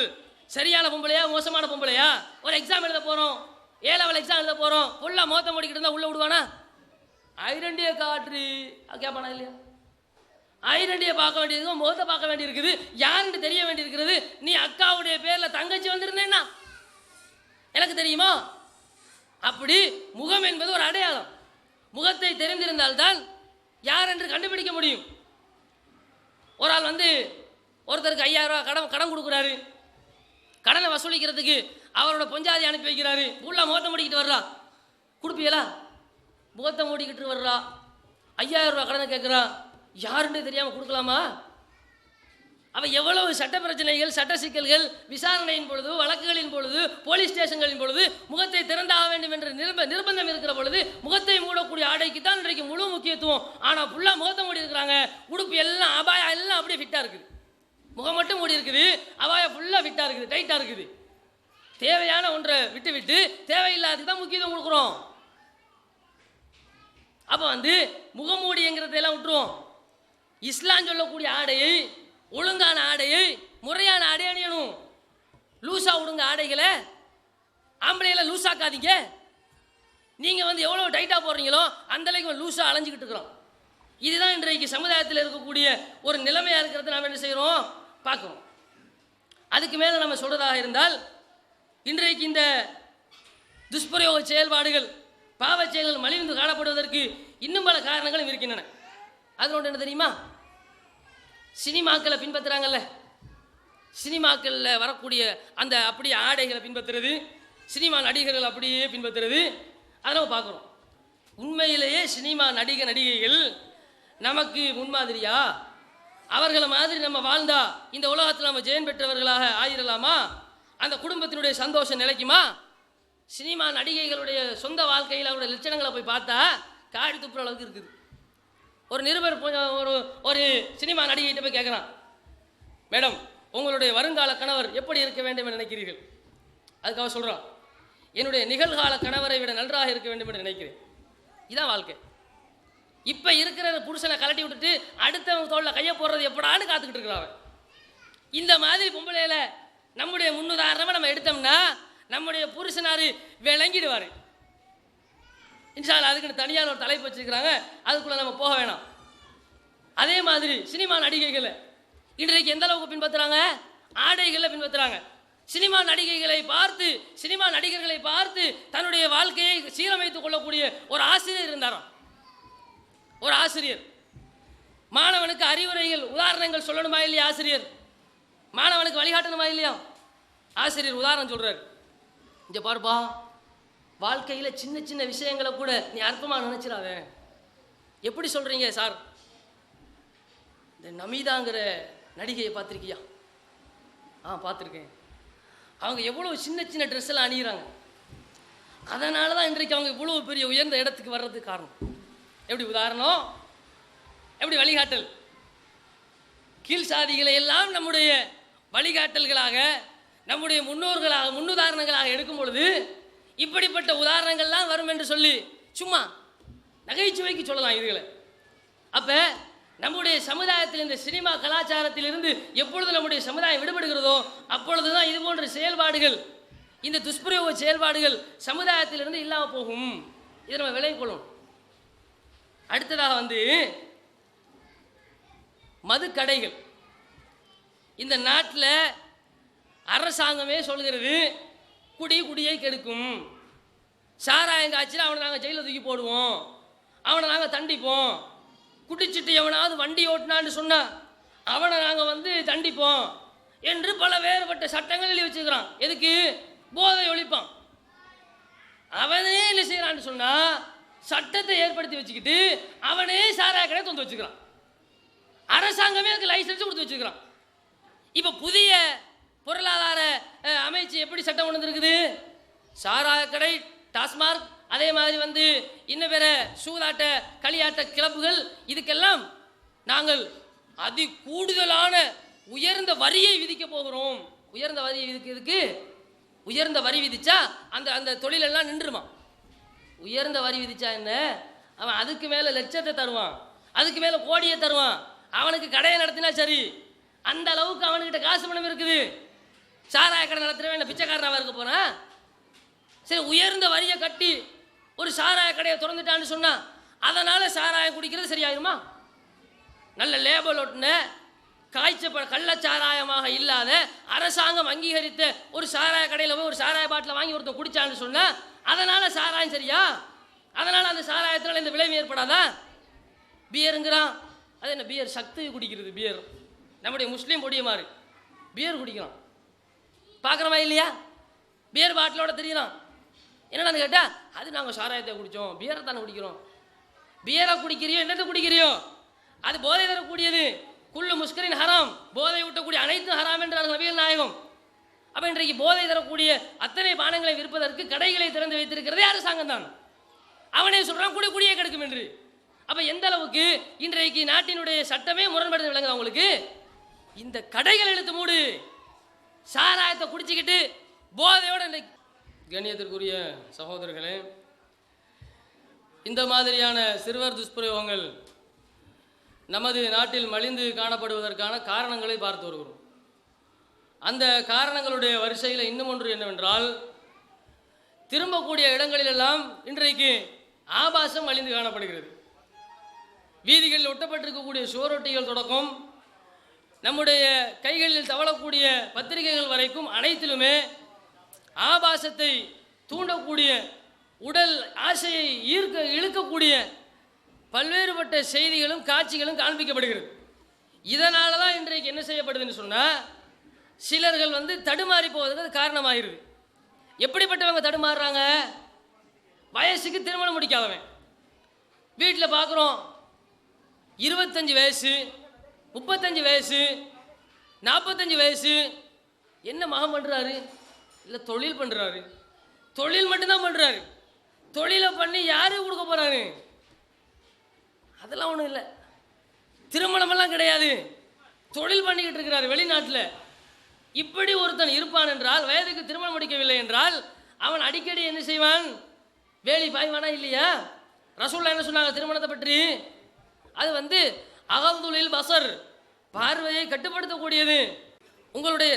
சரியான பொம்பளையா மோசமான பொம்பளையா. ஒரு எக்ஸாம் எழுத போகிறோம், A-level எக்ஸாம் எழுத போகிறோம், ஃபுல்லாக மோத்த மூடிக்கிட்டு இருந்தால் உள்ளே விடுவானா? ஐடென்டியை காட்டு கேட்பானா இல்லையா? ஐடென்டியை பார்க்க வேண்டியது, முகத்தை பார்க்க வேண்டியிருக்குது, யாருன்னு தெரிய வேண்டியிருக்கிறது. நீ அக்காவுடைய பேரில் தங்கச்சி வந்திருந்தேன்னா எனக்கு தெரியுமா? அப்படி முகம் என்பது ஒரு அடையாளம். முகத்தை தெரிந்திருந்தால்தான் யார் என்று கண்டுபிடிக்க முடியும். ஒரு ஆள் வந்து ஒருத்தருக்கு 5000 ரூபா கடன் கொடுக்குறாரு. கடனை வசூலிக்கிறதுக்கு அவரோட பொஞ்சாதி அனுப்பி வைக்கிறாரு. ஃபுல்லாக முகத்தை மூடிக்கிட்டு வர்றா. கொடுப்பீங்களா? முகத்தை மூடிக்கிட்டு வர்றா. 5000 ரூபா கடனை கேட்குறா. யாருன்னு தெரியாமல் கொடுக்கலாமா? அவள் எவ்வளவு சட்ட பிரச்சனைகள், சட்ட சிக்கல்கள், விசாரணையின் பொழுது, வழக்குகளின் பொழுது, போலீஸ் ஸ்டேஷன்களின் பொழுது முகத்தை திறந்தாக வேண்டும் என்ற நிர்பந்தம் இருக்கிற பொழுது முகத்தை மூடக்கூடிய ஆடைக்கு தான் இன்றைக்கு முழு முக்கியத்துவம். ஆனால் ஃபுல்லாக முகத்தை மூடி இருக்கிறாங்க. உடுப்பு எல்லாம் அபாயா எல்லாம் அப்படியே ஃபிட்டாக இருக்குது. முகம் மட்டும் மூடி இருக்குது, அபாயா ஃபுல்லாக ஃபிட்டாக இருக்குது, டைட்டாக இருக்குது. தேவையான ஒன்றை விட்டு விட்டு தேவையில்லாததுக்கு தான் முக்கியத்துவம் கொடுக்குறோம். அப்போ வந்து முகமூடிங்கிறதெல்லாம் விட்டுருவோம். இஸ்லாம் சொல்லக்கூடிய ஆடையை, ஒழுங்கான ஆடையை, முறையான ஆடை அணியணும். லூசா விடுங்க ஆடைகளை, ஆம்பளைகளை லூசாக்காதீங்க. நீங்கள் வந்து எவ்வளோ டைட்டாக போடுறீங்களோ அந்த அளவுக்கு லூஸாக அலைஞ்சிக்கிட்டு இருக்கிறோம். இதுதான் இன்றைக்கு சமுதாயத்தில் இருக்கக்கூடிய ஒரு நிலைமையாக இருக்கிறத நாம் என்ன செய்கிறோம், பார்க்குறோம். அதுக்கு மேலே நம்ம சொல்கிறதாக இருந்தால், இன்றைக்கு இந்த துஷ்பிரயோக செயல்பாடுகள், பாவ செயல்கள் மலிந்து காணப்படுவதற்கு இன்னும் பல காரணங்களும் இருக்கின்றன. அதில் ஒன்று என்ன தெரியுமா? சினிமாக்களை பின்பற்றுறாங்கல்ல, சினிமாக்களில் வரக்கூடிய அந்த அப்படியே ஆடைகளை பின்பற்றுறது, சினிமா நடிகர்கள் அப்படியே பின்பற்றுறது, அதெல்லாம் பார்க்குறோம். உண்மையிலேயே சினிமா நடிகைகள் நமக்கு முன்மாதிரியா? அவர்களை மாதிரி நம்ம வாழ்ந்தா இந்த உலகத்தில் நம்ம ஜெயம் பெற்றவர்களாக ஆயிரலாமா? அந்த குடும்பத்தினுடைய சந்தோஷம் நிலைக்குமா? சினிமா நடிகைகளுடைய சொந்த வாழ்க்கையில் அவருடைய லட்சணங்களை போய் பார்த்தா காடி துப்புற அளவுக்கு இருக்குது. ஒரு நிருபர் ஒரு சினிமா நடிகைகிட்ட போய் கேட்குறான், மேடம் உங்களுடைய வருங்கால கணவர் எப்படி இருக்க வேண்டும் என்று நினைக்கிறீர்கள்? அதுக்காக சொல்கிறான், என்னுடைய நிகழ்கால கணவரை விட நன்றாக இருக்க வேண்டும் என்று நினைக்கிறேன். இதான் வாழ்க்கை. இப்போ இருக்கிற புருஷனை கலட்டி விட்டுட்டு அடுத்தவங்க தோளில் கையை போடுறது எப்படான்னு காத்துக்கிட்டு இருக்கிறாங்க. இந்த மாதிரி பொம்பளையில் நம்முடைய முன்னுதாரணமாக நம்ம எடுத்தோம்னா நம்முடைய புருஷனார் விளங்கிடுவார். இன்ஷால்லா அதுக்குன்னு தனியான ஒரு தலைப்பு வச்சுருக்கிறாங்க, அதுக்குள்ளே நம்ம போக வேணாம். அதே மாதிரி சினிமா நடிகைகளை இன்றைக்கு எந்த அளவுக்கு பின்பற்றுறாங்க? ஆடைகளை பின்பற்றுறாங்க. சினிமா நடிகைகளை பார்த்து, சினிமா நடிகர்களை பார்த்து தன்னுடைய வாழ்க்கையை சீரமைத்துக் கொள்ளக்கூடிய ஒரு ஆசிரியர் இருந்தாராம். ஒரு ஆசிரியர் மாணவனுக்கு அறிவுரைகள், உதாரணங்கள் சொல்லணுமா இல்லையா? ஆசிரியர் மாணவனுக்கு வழிகாட்டணுமா இல்லையா? ஆசிரியர் உதாரணம் சொல்றாரு, இங்க பாருப்பா, வாழ்க்கையில சின்ன சின்ன விஷயங்களை கூட நீ அற்பமா நினைச்சிடாத. எப்படி சொல்றீங்க சார்? இந்த நமிதாங்கிற நடிகையை பார்த்துருக்கியா? பார்த்துருக்கேன். அவங்க எவ்வளோ சின்ன சின்ன ட்ரெஸ் எல்லாம் அணிகிறாங்க. அதனால தான் இன்றைக்கு அவங்க இவ்வளோ பெரிய உயர்ந்த இடத்துக்கு வர்றதுக்கு காரணம். எப்படி உதாரணம், எப்படி வழிகாட்டல்? கீழ் சாதிகளை எல்லாம் நம்முடைய வழிகாட்டல்களாக, நம்முடைய முன்னோர்களாக, முன்னுதாரணங்களாக எடுக்கும் பொழுது இப்படிப்பட்ட உதாரணங்கள்லாம் வரும் என்று சொல்லி சும்மா நகைச்சுவைக்கு சொல்லலாம் இதுகளை. அப்போ நம்முடைய சமுதாயத்தில் இந்த சினிமா கலாச்சாரத்திலிருந்து எப்பொழுது நம்முடைய சமுதாயம் விடுபடுகிறதோ அப்பொழுது தான் இது போன்ற செயல்பாடுகள், இந்த துஷ்பிரயோக செயல்பாடுகள் சமுதாயத்திலிருந்து இல்லாமல் போகும். இதை நம்ம விளங்கிக் கொள்ளணும். அடுத்ததாக வந்து மதுக்கடைகள். இந்த நாட்டில் அரசாங்கமே சொல்கிறது குடியை கெடுக்கும். சாராயம் காய்ச்சல் அவனை நாங்கள் ஜெயிலில் தூக்கி போடுவோம், அவனை நாங்கள் தண்டிப்போம். குடிச்சிட்டு எவனாவது வண்டி ஓட்டினான்னு சொன்னா அவனை நாங்கள் வந்து தண்டிப்போம் என்று பல வேறுபட்ட சட்டங்கள் எழுதி வச்சுக்கிறான். எதுக்கு? போதை ஒழிப்பான். அவனே இல்லை செய்யறான்னு சொன்னா சட்டத்தை ஏற்படுத்தி வச்சுக்கிட்டு அவனே சாராய கடை தொந்து வச்சுக்கிறான். அரசாங்கமே அதுக்கு லைசன்ஸ் கொடுத்து வச்சுக்கிறான். இப்போ புதிய பொருளாதார அமைச்சு எப்படி சட்டம் கொண்டு இருக்குது? சாராய கடை, டாஸ்மார்க், அதே மாதிரி வந்து இன்னும் வேற சூதாட்ட களியாட்ட கிளப்புகள், இதுக்கெல்லாம் நாங்கள் அதி கூடுதலான உயர்ந்த வரியை விதிக்க போகிறோம். உயர்ந்த வரியை விதிக்கிறதுக்கு, உயர்ந்த வரி விதிச்சா அந்த அந்த தொழிலெல்லாம் நின்றுமா? உயர்ந்த வரி விதிச்சா என்ன? அவன் அதுக்கு மேலே லட்சத்தை தருவான், அதுக்கு மேலே கோடியை தருவான். அவனுக்கு கடையை நடத்தினா சரி, அந்த அளவுக்கு அவனுக்கிட்ட காசு பணம் இருக்குது. சாராய கடை நடத்துறவன் என்ன பிச்சைக்காரனாக இருக்க போறான்? சரி, உயர்ந்த வரியை கட்டி ஒரு சாராய கடையை திறந்துட்டான்னு சொன்னா அதனால சாராயம் குடிக்கிறது சரியாயிருமா? நல்ல லேபல் ஒட்டின கள்ளச்சாராயமாக இல்லாத அரசாங்கம் அங்கீகரித்த ஒரு சாராய கடையில் போய் ஒரு சாராய பாட்டில் வாங்கி ஒருத்தன் குடிச்சான்னு சொன்னா அதனால சாராயம் சரியா? அதனால அந்த சாராயத்தினால இந்த விளைவு ஏற்படாதா? பியருங்கிறான். அது என்ன பியர்? சக்தி குடிக்கிறது பியர். நம்முடைய முஸ்லீம் பொடிய மாதிரி பியர் குடிக்கிறான். பார்க்குறமா இல்லையா? பியர் பாட்டிலோட தெரியலாம். என்னடான்னு கேட்டா அது நாங்கள் சாராயத்தை குடித்தோம், பியரை தானே குடிக்கிறோம். பியரை குடிக்கிறியோ என்னத்தை குடிக்கிறியோ அது போதை தரக்கூடியது. குள்ளு முஸ்கரின் ஹராம், போதை ஊட்டக்கூடிய அனைத்தும் ஹராம் என்றார் நபிகள் நாயகம். அப்போ இன்றைக்கு போதை தரக்கூடிய அத்தனை பானங்களை விற்பதற்கு கடைகளை திறந்து வைத்திருக்கிறதே அரசாங்கம் தான். அவனே சொல்கிறான் குடியே கெடுக்கும் என்று. அப்போ எந்த அளவுக்கு இன்றைக்கு நாட்டினுடைய சட்டமே முரண்படுது விளங்குது அவங்களுக்கு. இந்த கடைகள் எடுத்து மூடு, சாராயத்தை குடிச்சிக்கிட்டு போதையோட. கண்ணியத்திற்குரிய சகோதரர்களே, இந்த மாதிரியான சிறுவர் துஷ்பிரயோகங்கள் நமது நாட்டில் மலிந்து காணப்படுவதற்கான காரணங்களை பார்த்து வருகிறோம். அந்த காரணங்களுடைய வரிசையில் இன்னும் ஒன்று என்னவென்றால், திரும்பக்கூடிய இடங்களிலெல்லாம் இன்றைக்கு ஆபாசம் மலிந்து காணப்படுகிறது. வீதிகளில் ஒட்டப்பட்டிருக்கக்கூடிய சுவரொட்டிகள் தொடக்கம் நம்முடைய கைகளில் தவழக்கூடிய பத்திரிகைகள் வரைக்கும் அனைத்திலுமே ஆபாசத்தை தூண்டக்கூடிய, உடல் ஆசையை இழுக்கக்கூடிய பல்வேறுபட்ட செய்திகளும் காட்சிகளும் காண்பிக்கப்படுகிறது. இதனால தான் இன்றைக்கு என்ன செய்யப்படுதுன்னு சொன்னால், சிலர்கள் தடுமாறி போவதற்கு காரணமாகிருது. எப்படிப்பட்டவங்க தடுமாறுறாங்க? வயசுக்கு திருமணம் முடிக்காதவன். வீட்டில் பார்க்குறோம், 25 வயசு, 35 வயசு, 45 வயசு. என்ன மகன் பண்ணுறாரு? இல்லை தொழில் பண்ணுறாரு. தொழில் மட்டும்தான் பண்ணுறாரு. தொழிலை பண்ணி யாருக்கு கொடுக்க போகிறாரு? அதெல்லாம் ஒன்றும் இல்லை. திருமணமெல்லாம் கிடையாது, தொழில் பண்ணிக்கிட்டு இருக்கிறாரு வெளிநாட்டில். இப்படி ஒருத்தன் இருப்பான் என்றால், வயதுக்கு திருமணம் முடிக்கவில்லை என்றால், அவன் அடிக்கடி என்ன செய்வான்? வேலி பாய்வானா இல்லையா? ரசூலுல்லாஹ் என்ன சொன்னாங்க திருமணத்தை பற்றி? அது அகதுலில் பசர், பார்வையை கட்டுப்படுத்தக்கூடியது, உங்களுடைய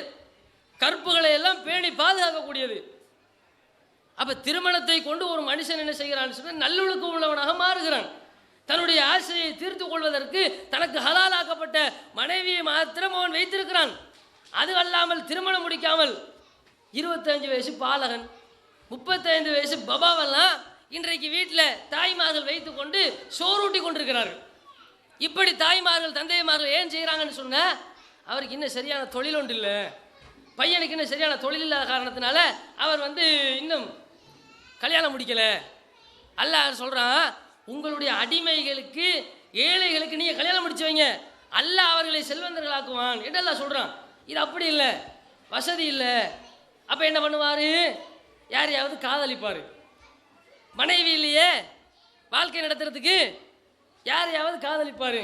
கற்புகளை எல்லாம் பேணி பாதுகாக்கக்கூடியது. அப்போ திருமணத்தை கொண்டு ஒரு மனுஷன் என்ன செய்கிறான்னு சொன்னால், நல்லொழுக்கம் உள்ளவனாக மாறுகிறான். தன்னுடைய ஆசையை தீர்த்து கொள்வதற்கு தனக்கு ஹலாலாக்கப்பட்ட மனைவியை மாத்திரம் அவன் வைத்திருக்கிறான். அது அல்லாமல் திருமணம் முடிக்காமல் 25 வயசு பாலகன், 35 வயசு பபாவெல்லாம் இன்றைக்கு வீட்டில் தாய்மார்கள் வைத்து கொண்டு சோறூட்டி கொண்டிருக்கிறார்கள். இப்படி தாய்மார்கள் தந்தைமார்கள் ஏன் செய்கிறாங்கன்னு சொன்னால், அவருக்கு இன்னும் சரியான தொழில் ஒன்று இல்லை, பையனுக்கு இன்னும் சரியான தொழில் இல்லாத காரணத்தினால அவர் இன்னும் கல்யாணம் முடிக்கலை. அல்லாஹ் சொல்கிறான், உங்களுடைய அடிமைகளுக்கு ஏழைகளுக்கு நீங்கள் கல்யாணம் முடிச்சு வைங்க, அல்லாஹ் அவர்களை செல்வந்தர்களாக்குவான் என்று அல்லாஹ் சொல்கிறான். இது அப்படி இல்லை, வசதி இல்லை. அப்போ என்ன பண்ணுவார்? யாரையாவது காதலிப்பார். மனைவி இல்லையே வாழ்க்கை நடத்துறதுக்கு, யாரையாவது காதலிப்பார்,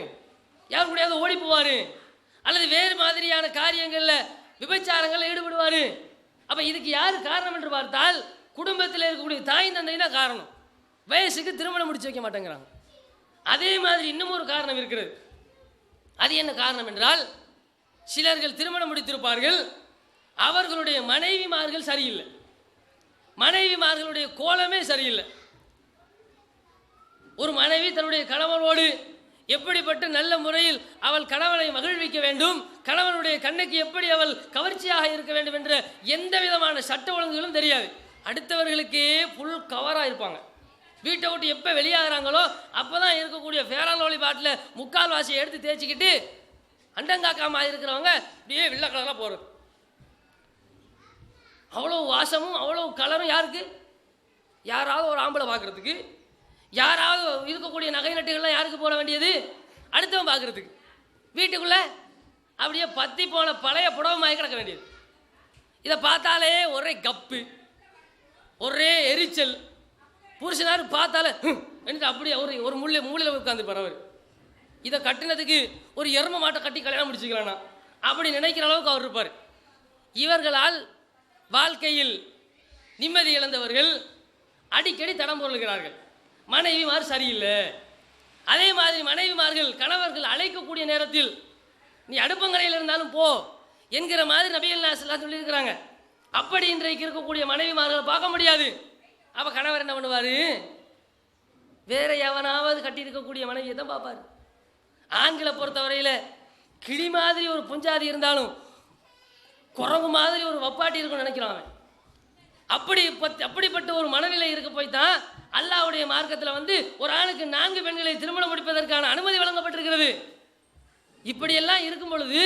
யார் கூடயாவது ஓடி போவார், அல்லது வேறு மாதிரியான காரியங்களில் விபச்சாரங்களில் ஈடுபடுவார். அப்போ இதுக்கு யார் காரணம் என்று பார்த்தால், குடும்பத்தில் இருக்கக்கூடிய தாய் தந்தை தான் காரணம். வயசுக்கு திருமணம் முடிச்சு வைக்க மாட்டேங்கிறாங்க. அதே மாதிரி இன்னும் ஒரு காரணம் இருக்கிறது. அது என்ன காரணம் என்றால், சிலர்கள் திருமணம் முடித்திருப்பார்கள், அவர்களுடைய மனைவிமார்கள் சரியில்லை, மனைவிமார்களுடைய கோலமே சரியில்லை. ஒரு மனைவி தன்னுடைய கணவனோடு எப்படிப்பட்ட நல்ல முறையில் அவள் கணவனை மகிழ்விக்க வேண்டும், கணவனுடைய கண்ணுக்கு எப்படி அவள் கவர்ச்சியாக இருக்க வேண்டும் என்ற எந்த விதமான சட்ட ஒழுங்குகளும் தெரியாது. அடுத்தவர்களுக்கே ஃபுல் கவராக இருப்பாங்க. வீட்டை விட்டு எப்போ வெளியாகிறாங்களோ அப்போ தான் இருக்கக்கூடிய ஃபேரான் பாட்டில் முக்கால் வாசியை எடுத்து தேய்ச்சிக்கிட்டு அண்டங்காக்காமல் இருக்கிறவங்க இப்படியே வெள்ளை கலராக போகிறது. அவ்வளோ வாசமும் அவ்வளோ கலரும் யாருக்கு? யாராவது ஒரு ஆம்பளை பார்க்குறதுக்கு, யாராவது இருக்கக்கூடிய நகை நட்டுகள்லாம் யாருக்கு போட வேண்டியது? அடுத்தவன் பார்க்குறதுக்கு. வீட்டுக்குள்ளே அப்படியே பற்றி போன பழைய புடவமாகி கிடக்க வேண்டியது. இதை பார்த்தாலே ஒரே கப்பு, ஒரே எரிச்சல். புருஷனார் பார்த்தாலே எனக்கு அப்படியே ஒரு மூலையில் உட்காந்து பரவாயில்ல. இதை கட்டினதுக்கு ஒரு எரும மாட்டை கட்டி கல்யாணம் முடிச்சுக்கலாம்னா அப்படி நினைக்கிற அளவுக்கு அவர் இருப்பார். இவர்களால் வாழ்க்கையில் நிம்மதி இழந்தவர்கள் அடிக்கடி தடம் பொருளுகிறார்கள். மனைவிமார் சரியில்லை. அதே மாதிரி மனைவிமார்கள் கணவர்கள் அழைக்கக்கூடிய நேரத்தில் நீ அடுப்பங்கரையில் இருந்தாலும் போ என்கிற மாதிரி நபிகள் நாயகம் சொல்லியிருக்கிறாங்க. அப்படி இன்றைக்கு இருக்கக்கூடிய மனைவிமார்களை பார்க்க முடியாது. அப்போ கணவர் என்ன பண்ணுவார்? வேற எவனாவது கட்டியிருக்கக்கூடிய மனைவியை தான் பார்ப்பார். ஆண்களை பொறுத்தவரையில் கிளி மாதிரி ஒரு புஞ்சாதி இருந்தாலும் குறவு மாதிரி ஒரு வப்பாட்டி இருக்குன்னு நினைக்கிறான் அவன். அப்படிப்பட்ட ஒரு மனநிலை இருக்க போய் தான் அல்லாஹ்வுடைய மார்க்கத்தில் ஒரு ஆணுக்கு 4 பெண்களை திருமணம் முடிப்பதற்கான அனுமதி வழங்கப்பட்டிருக்கிறது. இப்படியெல்லாம் இருக்கும் பொழுது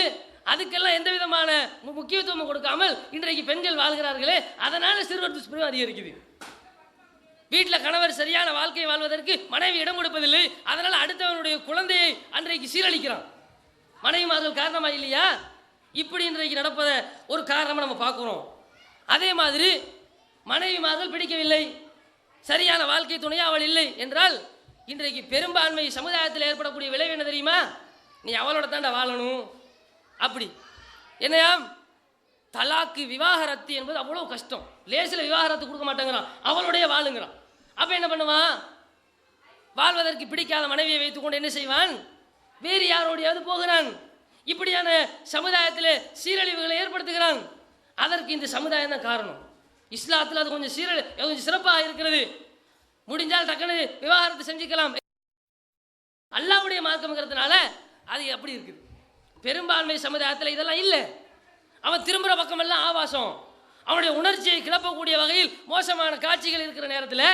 அதுக்கெல்லாம் எந்த விதமான முக்கியத்துவம் கொடுக்காமல் இன்றைக்கு பெண்கள் வாழ்கிறார்களே, அதனால் சிறுவர் துஷ்பிரயோகம் அதிகரிக்குது. வீட்டில் கணவர் சரியான வாழ்க்கையை வாழ்வதற்கு மனைவி இடம் கொடுப்பதில்லை. அதனால் அடுத்தவனுடைய குழந்தையை அன்றைக்கு சீரழிக்கிறான். மனைவிமார்கள் காரணமாக இல்லையா? இப்படி இன்றைக்கு நடப்பதை ஒரு காரணமாக நம்ம பார்க்குறோம். அதே மாதிரி மனைவிமார்கள் பிடிக்கவில்லை, சரியான வாழ்க்கை துணையா அவள் இல்லை என்றால் இன்றைக்கு பெரும்பான்மை சமுதாயத்தில் ஏற்படக்கூடிய விளைவு என்ன தெரியுமா? நீ அவளோட தாண்டா வாழணும். அப்படி என்னையாம் தலாக்கு விவாகரத்து என்பது அவ்வளோ கஷ்டம். லேசில் விவாகரத்து கொடுக்க மாட்டேங்கிறான், அவளுடைய வாழுங்கிறான். அப்போ என்ன பண்ணுவான்? வாழ்வதற்கு பிடிக்காத மனைவியை வைத்துக்கொண்டு என்ன செய்வான்? வேறு யாரோடையாவது போகிறான். இப்படியான சமுதாயத்தில் சீரழிவுகளை ஏற்படுத்துகிறான். அதற்கு இந்த சமுதாயம் தான் காரணம். இஸ்லாத்தில் அது கொஞ்சம் கொஞ்சம் சிறப்பாக இருக்கிறது. முடிஞ்சால் டக்குனு விவாகரத்து செஞ்சுக்கலாம். அல்லாஹ்வுடைய மார்க்கம்ங்கிறதுனால அது அப்படி இருக்குது. பெரும்பான்மை சமுதாயத்தில் இதெல்லாம் இல்லை. அவன் திரும்புகிற பக்கமெல்லாம் ஆபாசம், அவனுடைய உணர்ச்சியை கிளப்பக்கூடிய வகையில் மோசமான காட்சிகள் இருக்கிற நேரத்தில்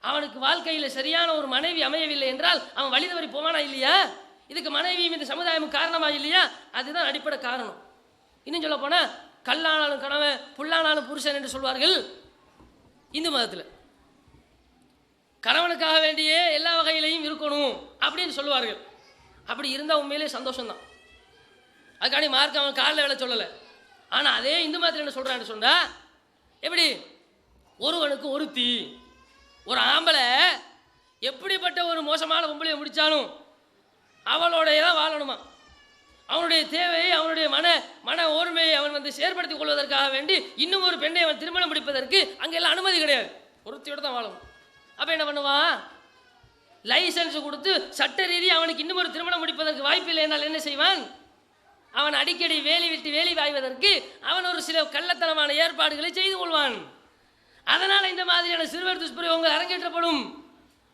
அவனுக்கு வாழ்க்கையில் சரியான ஒரு மனைவி அமையவில்லை என்றால் அவன் வழி தவறி போவானா இல்லையா? இதுக்கு மனைவியும் இந்த சமுதாயமும் காரணமாக இல்லையா? அதுதான் அடிப்படை காரணம். இன்னும் சொல்ல போனால் கல்லானாலும் கணவன் புல்லானாலும் புருஷன் என்று சொல்வார்கள் இந்து மதத்தில். கணவனுக்காக வேண்டிய எல்லா வகையிலையும் இருக்கணும் அப்படின்னு சொல்லுவார்கள். அப்படி இருந்தால் உண்மையிலே சந்தோஷம்தான். அதுக்காண்டி மார்க் அவன் காலில் வேலை சொல்லலை. ஆனால் அதே இந்து மதத்தில் என்ன சொல்கிறான்னு சொன்னால், எப்படி ஒருவனுக்கு ஒருத்தி, ஒரு ஆம்பளை எப்படிப்பட்ட ஒரு மோசமான பொம்பளையை முடித்தாலும் அவளோடைய தான் வாழணுமா. அவனுடைய தேவையை அவனுடைய மன ஓர்மையை அவன் செயற்படுத்திக் கொள்வதற்காக வேண்டி இன்னும் ஒரு பெண்ணை அவன் திருமணம் முடிப்பதற்கு அங்கெல்லாம் அனுமதி கிடையாது. ஒருத்தியோடு தான் வாழணும். அப்போ என்ன பண்ணுவான்? லைசன்ஸ் கொடுத்து சட்ட ரீதி அவனுக்கு இன்னும் ஒரு திருமணம் முடிப்பதற்கு வாய்ப்பு இல்லை என்றால் என்ன செய்வான்? அவன் அடிக்கடி வேலி விட்டு வேலி வாய்வதற்கு அவன் ஒரு சில கள்ளத்தனமான ஏற்பாடுகளை செய்து கொள்வான். அதனால் இந்த மாதிரியான சிறுவர் துஷ்பிரயோகங்கள் அரங்கேற்றப்படும்.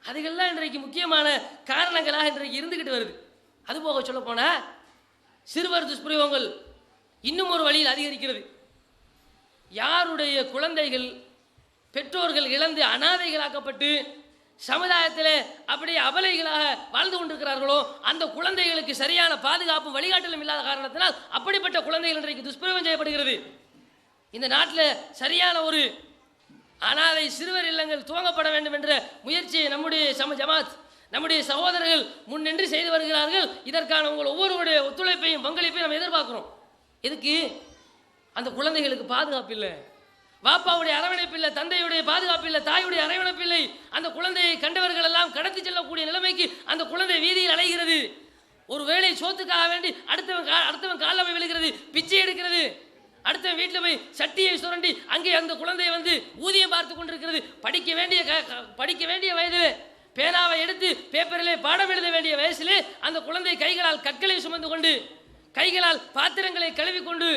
அதுகள்லாம் இன்றைக்கு முக்கியமான காரணங்களாக இன்றைக்கு இருந்துக்கிட்டு வருது. அதுபோக சொல்லப்போனால் சிறுவர் துஷ்பிரயோகங்கள் இன்னும் ஒரு வழியில் அதிகரிக்கிறது. யாருடைய குழந்தைகள் பெற்றோர்கள் இழந்து அனாதைகளாக்கப்பட்டு சமுதாயத்தில் அப்படியே அபலைகளாக வாழ்ந்து கொண்டிருக்கிறார்களோ அந்த குழந்தைகளுக்கு சரியான பாதுகாப்பும் வழிகாட்டலும் இல்லாத காரணத்தினால் அப்படிப்பட்ட குழந்தைகள் இன்றைக்கு துஷ்பிரயோகம் செய்யப்படுகிறது. இந்த நாட்டில் சரியான ஒரு அனாதை சிறுவர் இல்லங்கள் துவங்கப்பட வேண்டும் என்ற முயற்சியை நம்முடைய ஜமாத் நம்முடைய சகோதரர்கள் முன்னின்று செய்து வருகிறார்கள். இதற்கான உங்கள் ஒவ்வொருவருடைய ஒத்துழைப்பையும் பங்களிப்பையும் நம்ம எதிர்பார்க்கிறோம். எதுக்கு? அந்த குழந்தைகளுக்கு பாதுகாப்பு இல்லை, வாப்பாவுடைய அரவணைப்பு இல்லை, தந்தையுடைய பாதுகாப்பு இல்லை, தாயுடைய அரவணைப்பு இல்லை. அந்த குழந்தையை கண்டவர்கள் எல்லாம் கடத்தி செல்லக்கூடிய நிலைமைக்கு அந்த குழந்தை வீதியில் அலைகிறது. ஒரு வேளை சோத்துக்காக வேண்டி அடுத்தவன் காலில் போய் விழுகிறது, பிச்சை எடுக்கிறது. அடுத்தவன் வீட்டில் போய் சட்டியை சுரண்டி அங்கே அந்த குழந்தையை ஊதியம் பார்த்து கொண்டிருக்கிறது. படிக்க வேண்டிய வயதில் பேனாவை எடுத்து பேப்பரிலே பாடம் எழுத வேண்டிய வயசிலே அந்த குழந்தை கைகளால் கற்களை சுமந்து கொண்டு கைகளால் பாத்திரங்களை கழுவிக்கொண்டு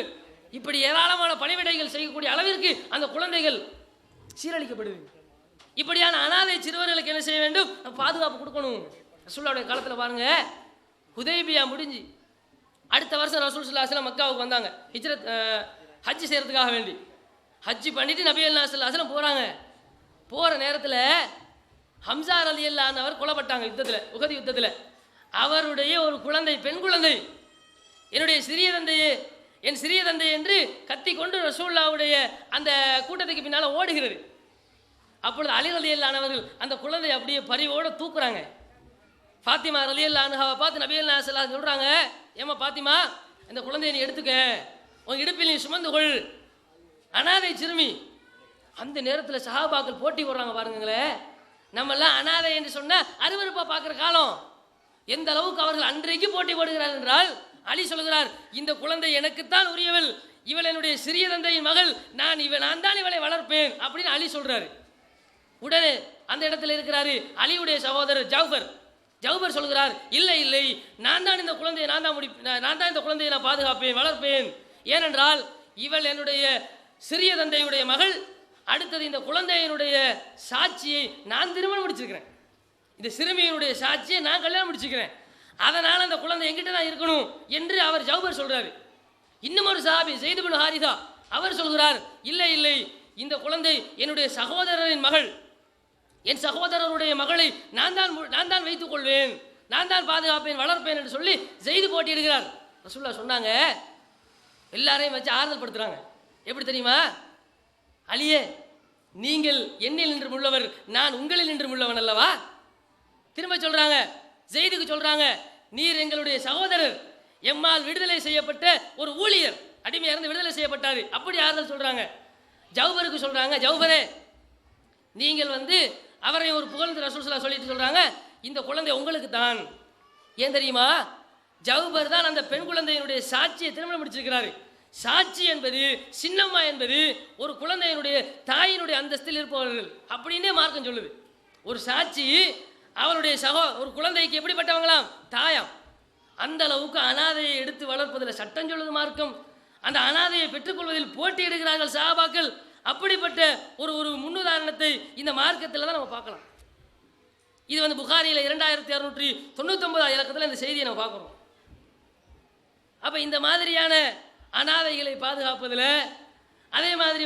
இப்படி ஏராளமான பணிவிடைகள் செய்யக்கூடிய அளவிற்கு அந்த குழந்தைகள் சீரழிக்கப்படுது. இப்படியான அனாதை சிறுவர்களுக்கு என்ன செய்ய வேண்டும்? பாதுகாப்பு கொடுக்கணும். ரசூலுல்லாஹ்வுடைய காலத்தில் பாருங்க, ஹுதைபியா முடிஞ்சு அடுத்த வருஷம் ரசூல் ஸல்லல்லாஹு அலைஹி வஸல்லம் மக்காவுக்கு வந்தாங்க. ஹஜ் செய்யறதுக்காக வேண்டி ஹஜ் பண்ணிட்டு நபி ஸல்லல்லாஹு அலைஹி வஸல்லம் போறாங்க. போற நேரத்தில் ஹம்சா ரலியல்லாஹு அன்ஹு அவர் கொல்லப்பட்டாங்க யுத்தத்தில், உஹது யுத்தத்தில். அவருடைய ஒரு குழந்தை, பெண் குழந்தை, என்னுடைய சிறிய தந்தையே, என் சிறிய தந்தை என்று கத்தி கொண்டு ரசூலுல்லாஹ்வுடைய அந்த கூட்டத்துக்கு பின்னால் ஓடுகிறது. அப்பொழுது அலி ரலியல்லாஹு அன்ஹு அவர்கள் அந்த குழந்தையை அப்படியே பரிவோடு தூக்குறாங்க. ஃபாத்திமா ரலியல்லாஹு அன்ஹாவை பார்த்து நபி ஸல்லல்லாஹு அலைஹி வஸல்லம் சொல்கிறாங்க, ஏமா பாத்திமா, இந்த குழந்தையை நீ எடுத்துக்க, உன் இடுப்பில் நீ சுமந்து கொள், அனாதை சிறுமி. அந்த நேரத்தில் சஹாபாக்கள் போட்டி போடுறாங்க பாருங்களேன். நம்மெல்லாம் அனாதை என்று சொன்னால் அருவருப்பாக பார்க்குற காலம். எந்த அளவுக்கு அவர்கள் அன்றைக்கு போட்டி போடுகிறார் என்றால், அலி சொல்கிறார், இந்த குழந்தை எனக்குத்தான் உரியவள், இவள் என்னுடைய சிறிய தந்தையின் மகள், நான் தான் இவளை வளர்ப்பேன் அப்படின்னு அலி சொல்கிறாரு. உடனே அந்த இடத்துல இருக்கிறாரு அலியுடைய சகோதரர் ஜவுபர் சொல்கிறார், இல்லை இல்லை, நான் தான் இந்த குழந்தையை இந்த குழந்தையை நான் பாதுகாப்பேன், வளர்ப்பேன். ஏனென்றால் இவள் என்னுடைய சிறிய தந்தையுடைய மகள். அடுத்தது இந்த குழந்தையினுடைய சாட்சியை நான் திருமணம் முடிச்சிருக்கிறேன், இந்த சிறுமியினுடைய சாட்சியை நான் கல்யாணம் முடிச்சுக்கிறேன், அதனால் அந்த குழந்தை எங்கிட்ட தான் இருக்கணும் என்று அவர் ஜவுபர் சொல்கிறார். இன்னும் ஒரு சஹாபி ஸைத் இப்னு ஹாரிஸா அவர் சொல்கிறார், இல்லை இல்லை, இந்த குழந்தை என்னுடைய சகோதரரின் மகள், என் சகோதரருடைய மகளை நான் தான் வைத்துக் கொள்வேன், நான் தான் பாதுகாப்பேன், வளர்ப்பேன் என்று சொல்லி ஸைத் போட்டியிடுகிறார். ரசூலுல்லாஹ் சொன்னாங்க, எல்லாரையும் வச்சு ஆறுதல் படுத்துறாங்க. எப்படி தெரியுமா? அலியே, நீங்கள் என்னில் நின்று உள்ளவர், நான் உங்களில் நின்று உள்ளவன் அல்லவா? திரும்ப சொல்றாங்க, ஸைதுக்கு சொல்றாங்க, நீர் எங்களுடைய சகோதரர், எம்மால் விடுதலை செய்யப்பட்ட ஒரு ஊழியர், அடிமையா இருந்து விடுதலை செய்யப்பட்டாரு, அப்படி ஆறுதல் சொல்றாங்க. ஜவுபருக்கு சொல்றாங்க, ஜவுபரே, நீங்கள் அவரை ஒரு புகழ்ந்து ரசூல் ஸல்லல்லாஹு சொல்லிட்டு சொல்றாங்க, இந்த குழந்தை உங்களுக்கு தான். ஏன் தெரியுமா? ஜவுபர் தான் அந்த பெண் குழந்தையினுடைய சாட்சியை திருமணம் முடிச்சிருக்கிறாரு. சாட்சி என்பது, சின்னம்மா என்பது ஒரு குழந்தையினுடைய தாயினுடைய அந்தஸ்தில் இருப்பவர்கள் அப்படின்னே மார்க்கம் சொல்லுது. ஒரு சாட்சி அவருடைய ஒரு குழந்தைக்கு எப்படிப்பட்டவங்களாம்? தாயாம். அந்த அளவுக்கு அனாதையை எடுத்து வளர்ப்பதில் சட்டம் சொல்லுது மார்க்கம். அந்த அனாதையை பெற்றுக்கொள்வதில் போட்டியிடுகிறார்கள் சஹாபாக்கள். அப்படிப்பட்ட ஒரு முன்னுதாரணத்தை இந்த மார்க்கத்தில் தான் நம்ம பார்க்கலாம். இது புகாரியில் 2699 இலக்கத்தில் இந்த செய்தியை நம்ம பார்க்குறோம். அப்போ இந்த மாதிரியான அனாதைகளை பாதுகாப்பதில், அதே மாதிரி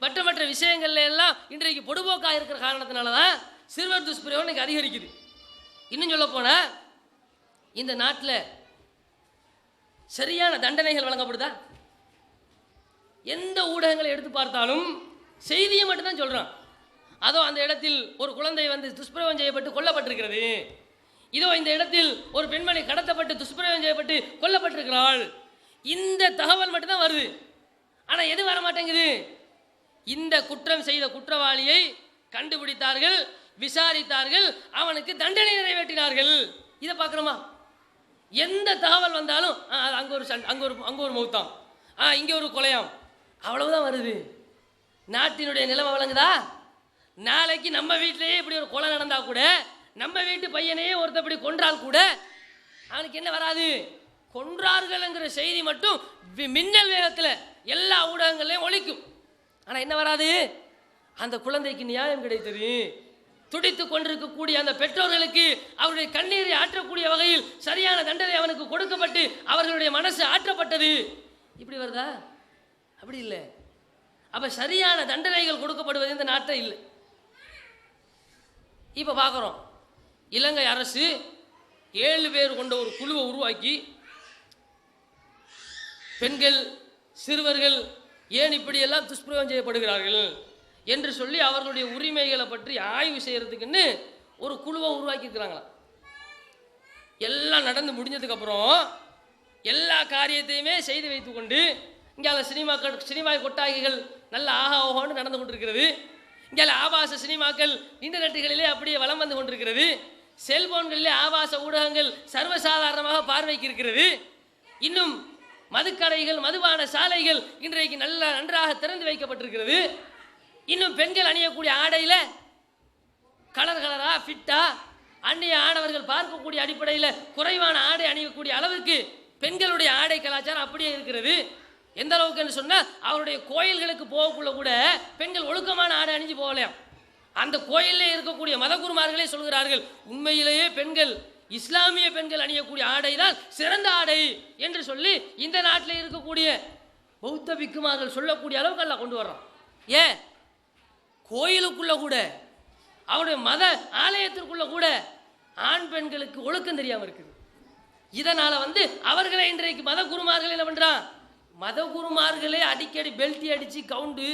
மற்ற விஷயங்கள்ல எல்லாம் இன்றைக்கு பொடுபோக்காக இருக்கிற காரணத்தினால தான் சிறுவர் துஷ்பிரயோகம் இன்னைக்கு அதிகரிக்குது. இன்னும் சொல்ல போனால் இந்த நாட்டில் சரியான தண்டனைகள் வழங்கப்படுதா? எந்த ஊடகங்களை எடுத்து பார்த்தாலும் செய்தியை மட்டும்தான் சொல்கிறான். அதோ அந்த இடத்தில் ஒரு குழந்தை துஷ்பிரயோகம் செய்யப்பட்டு கொல்லப்பட்டிருக்கிறது, இதோ இந்த இடத்தில் ஒரு பெண்மணி கடத்தப்பட்டு துஷ்பிரயோகம் செய்யப்பட்டு கொல்லப்பட்டிருக்கிறாள், இந்த தகவல் மட்டும்தான் வருது. ஆனால் எது வர மாட்டேங்குது? இந்த குற்றம் செய்த குற்றவாளியை கண்டுபிடித்தார்கள், விசாரித்தார்கள், அவனுக்கு தண்டனை நிறைவேற்றினார்கள். இதை பார்க்குறோமா? எந்த தகவல் வந்தாலும் அங்கே ஒரு மௌத்தாம், இங்கே ஒரு கொலையாம், அவ்வளவுதான் வருது. நாட்டினுடைய நிலைமை வழங்குதா? நாளைக்கு நம்ம வீட்டிலேயே இப்படி ஒரு கொலை நடந்தா கூட, நம்ம வீட்டு பையனையே ஒருத்தர் இப்படி கொன்றால் கூட அவனுக்கு என்ன வராது? கொன்றார்கள்ங்கிற செய்தி மட்டும் மின்னல் வேகத்தில் எல்லா ஊடகங்களையும் ஒழிக்கும். ஆனால் என்ன வராது? அந்த குழந்தைக்கு நியாயம் கிடைத்தது, துடித்து கொண்டிருக்கக்கூடிய அந்த பெற்றோர்களுக்கு அவருடைய கண்ணீரை ஆற்றக்கூடிய வகையில் சரியான தண்டனை அவனுக்கு கொடுக்கப்பட்டு அவர்களுடைய மனசு ஆற்றப்பட்டது. இப்படி வருதா? அப்படி இல்லை. அப்போ சரியான தண்டனைகள் கொடுக்கப்படுவது இந்த நாட்டில் இல்லை. இப்போ பார்க்குறோம், இலங்கை அரசு 7 பேர் கொண்ட ஒரு குழுவை உருவாக்கி பெண்கள் சிறுவர்கள் ஏன் இப்படியெல்லாம் துஷ்பிரயோகம் செய்யப்படுகிறார்கள் என்று சொல்லி அவர்களுடைய உரிமைகளை பற்றி ஆய்வு செய்யறதுக்குன்னு ஒரு குழுவை உருவாக்கியிருக்கிறாங்களாம். எல்லாம் நடந்து முடிஞ்சதுக்கப்புறம் எல்லா காரியத்தையுமே செய்து வைத்து கொண்டு இங்கே சினிமா கொட்டாய்கள் நல்ல ஆகாவோன்னு நடந்து கொண்டிருக்கிறது. இங்கே ஆபாச சினிமாக்கள் இன்டர்நெட்டுகளிலே அப்படியே வலம் வந்து கொண்டிருக்கிறது. செல்போன்களிலே ஆபாச ஊடகங்கள் சர்வசாதாரணமாக பார்வைக்கு இருக்கிறது. இன்னும் மதுக்கடைகள், மதுபான சாலைகள் இன்றைக்கு நன்றாக திறந்து வைக்கப்பட்டிருக்கிறது. இன்னும் பெண்கள் அணியக்கூடிய ஆடையில் கலர் கலரா ஃபிட்டா அந்நிய ஆடவர்கள் பார்க்கக்கூடிய அடிப்படையில் குறைவான ஆடை அணியக்கூடிய அளவுக்கு பெண்களுடைய ஆடை கலாச்சாரம் அப்படியே இருக்கிறது. எந்த அளவுக்கு என்று சொன்னால், அவருடைய கோயில்களுக்கு போகக்குள்ள கூட பெண்கள் ஒழுக்கமான ஆடை அணிஞ்சு போகலையாம். அந்த கோயிலே இருக்கக்கூடிய மதகுருமார்களே சொல்கிறார்கள், உண்மையிலேயே பெண்கள், இஸ்லாமிய பெண்கள் அணியக்கூடிய ஆடை தான் சிறந்த ஆடை என்று சொல்லி இந்த நாட்டில் இருக்கக்கூடிய பௌத்த பிக்குமார்கள் சொல்லக்கூடிய அளவுக்கு எல்லாம் கொண்டு வர்றோம். ஏன்? கோயிலுக்குள்ள கூட, அவருடைய மத ஆலயத்திற்குள்ள கூட ஆண் பெண்களுக்கு ஒழுக்கம் தெரியாமல் இருக்குது. இதனால அவர்களை இன்றைக்கு மத குருமார்கள் என்ன பண்றான்? மத குருமார்களே அடிக்கடி பெல்ட்டி அடிச்சு கவுண்டு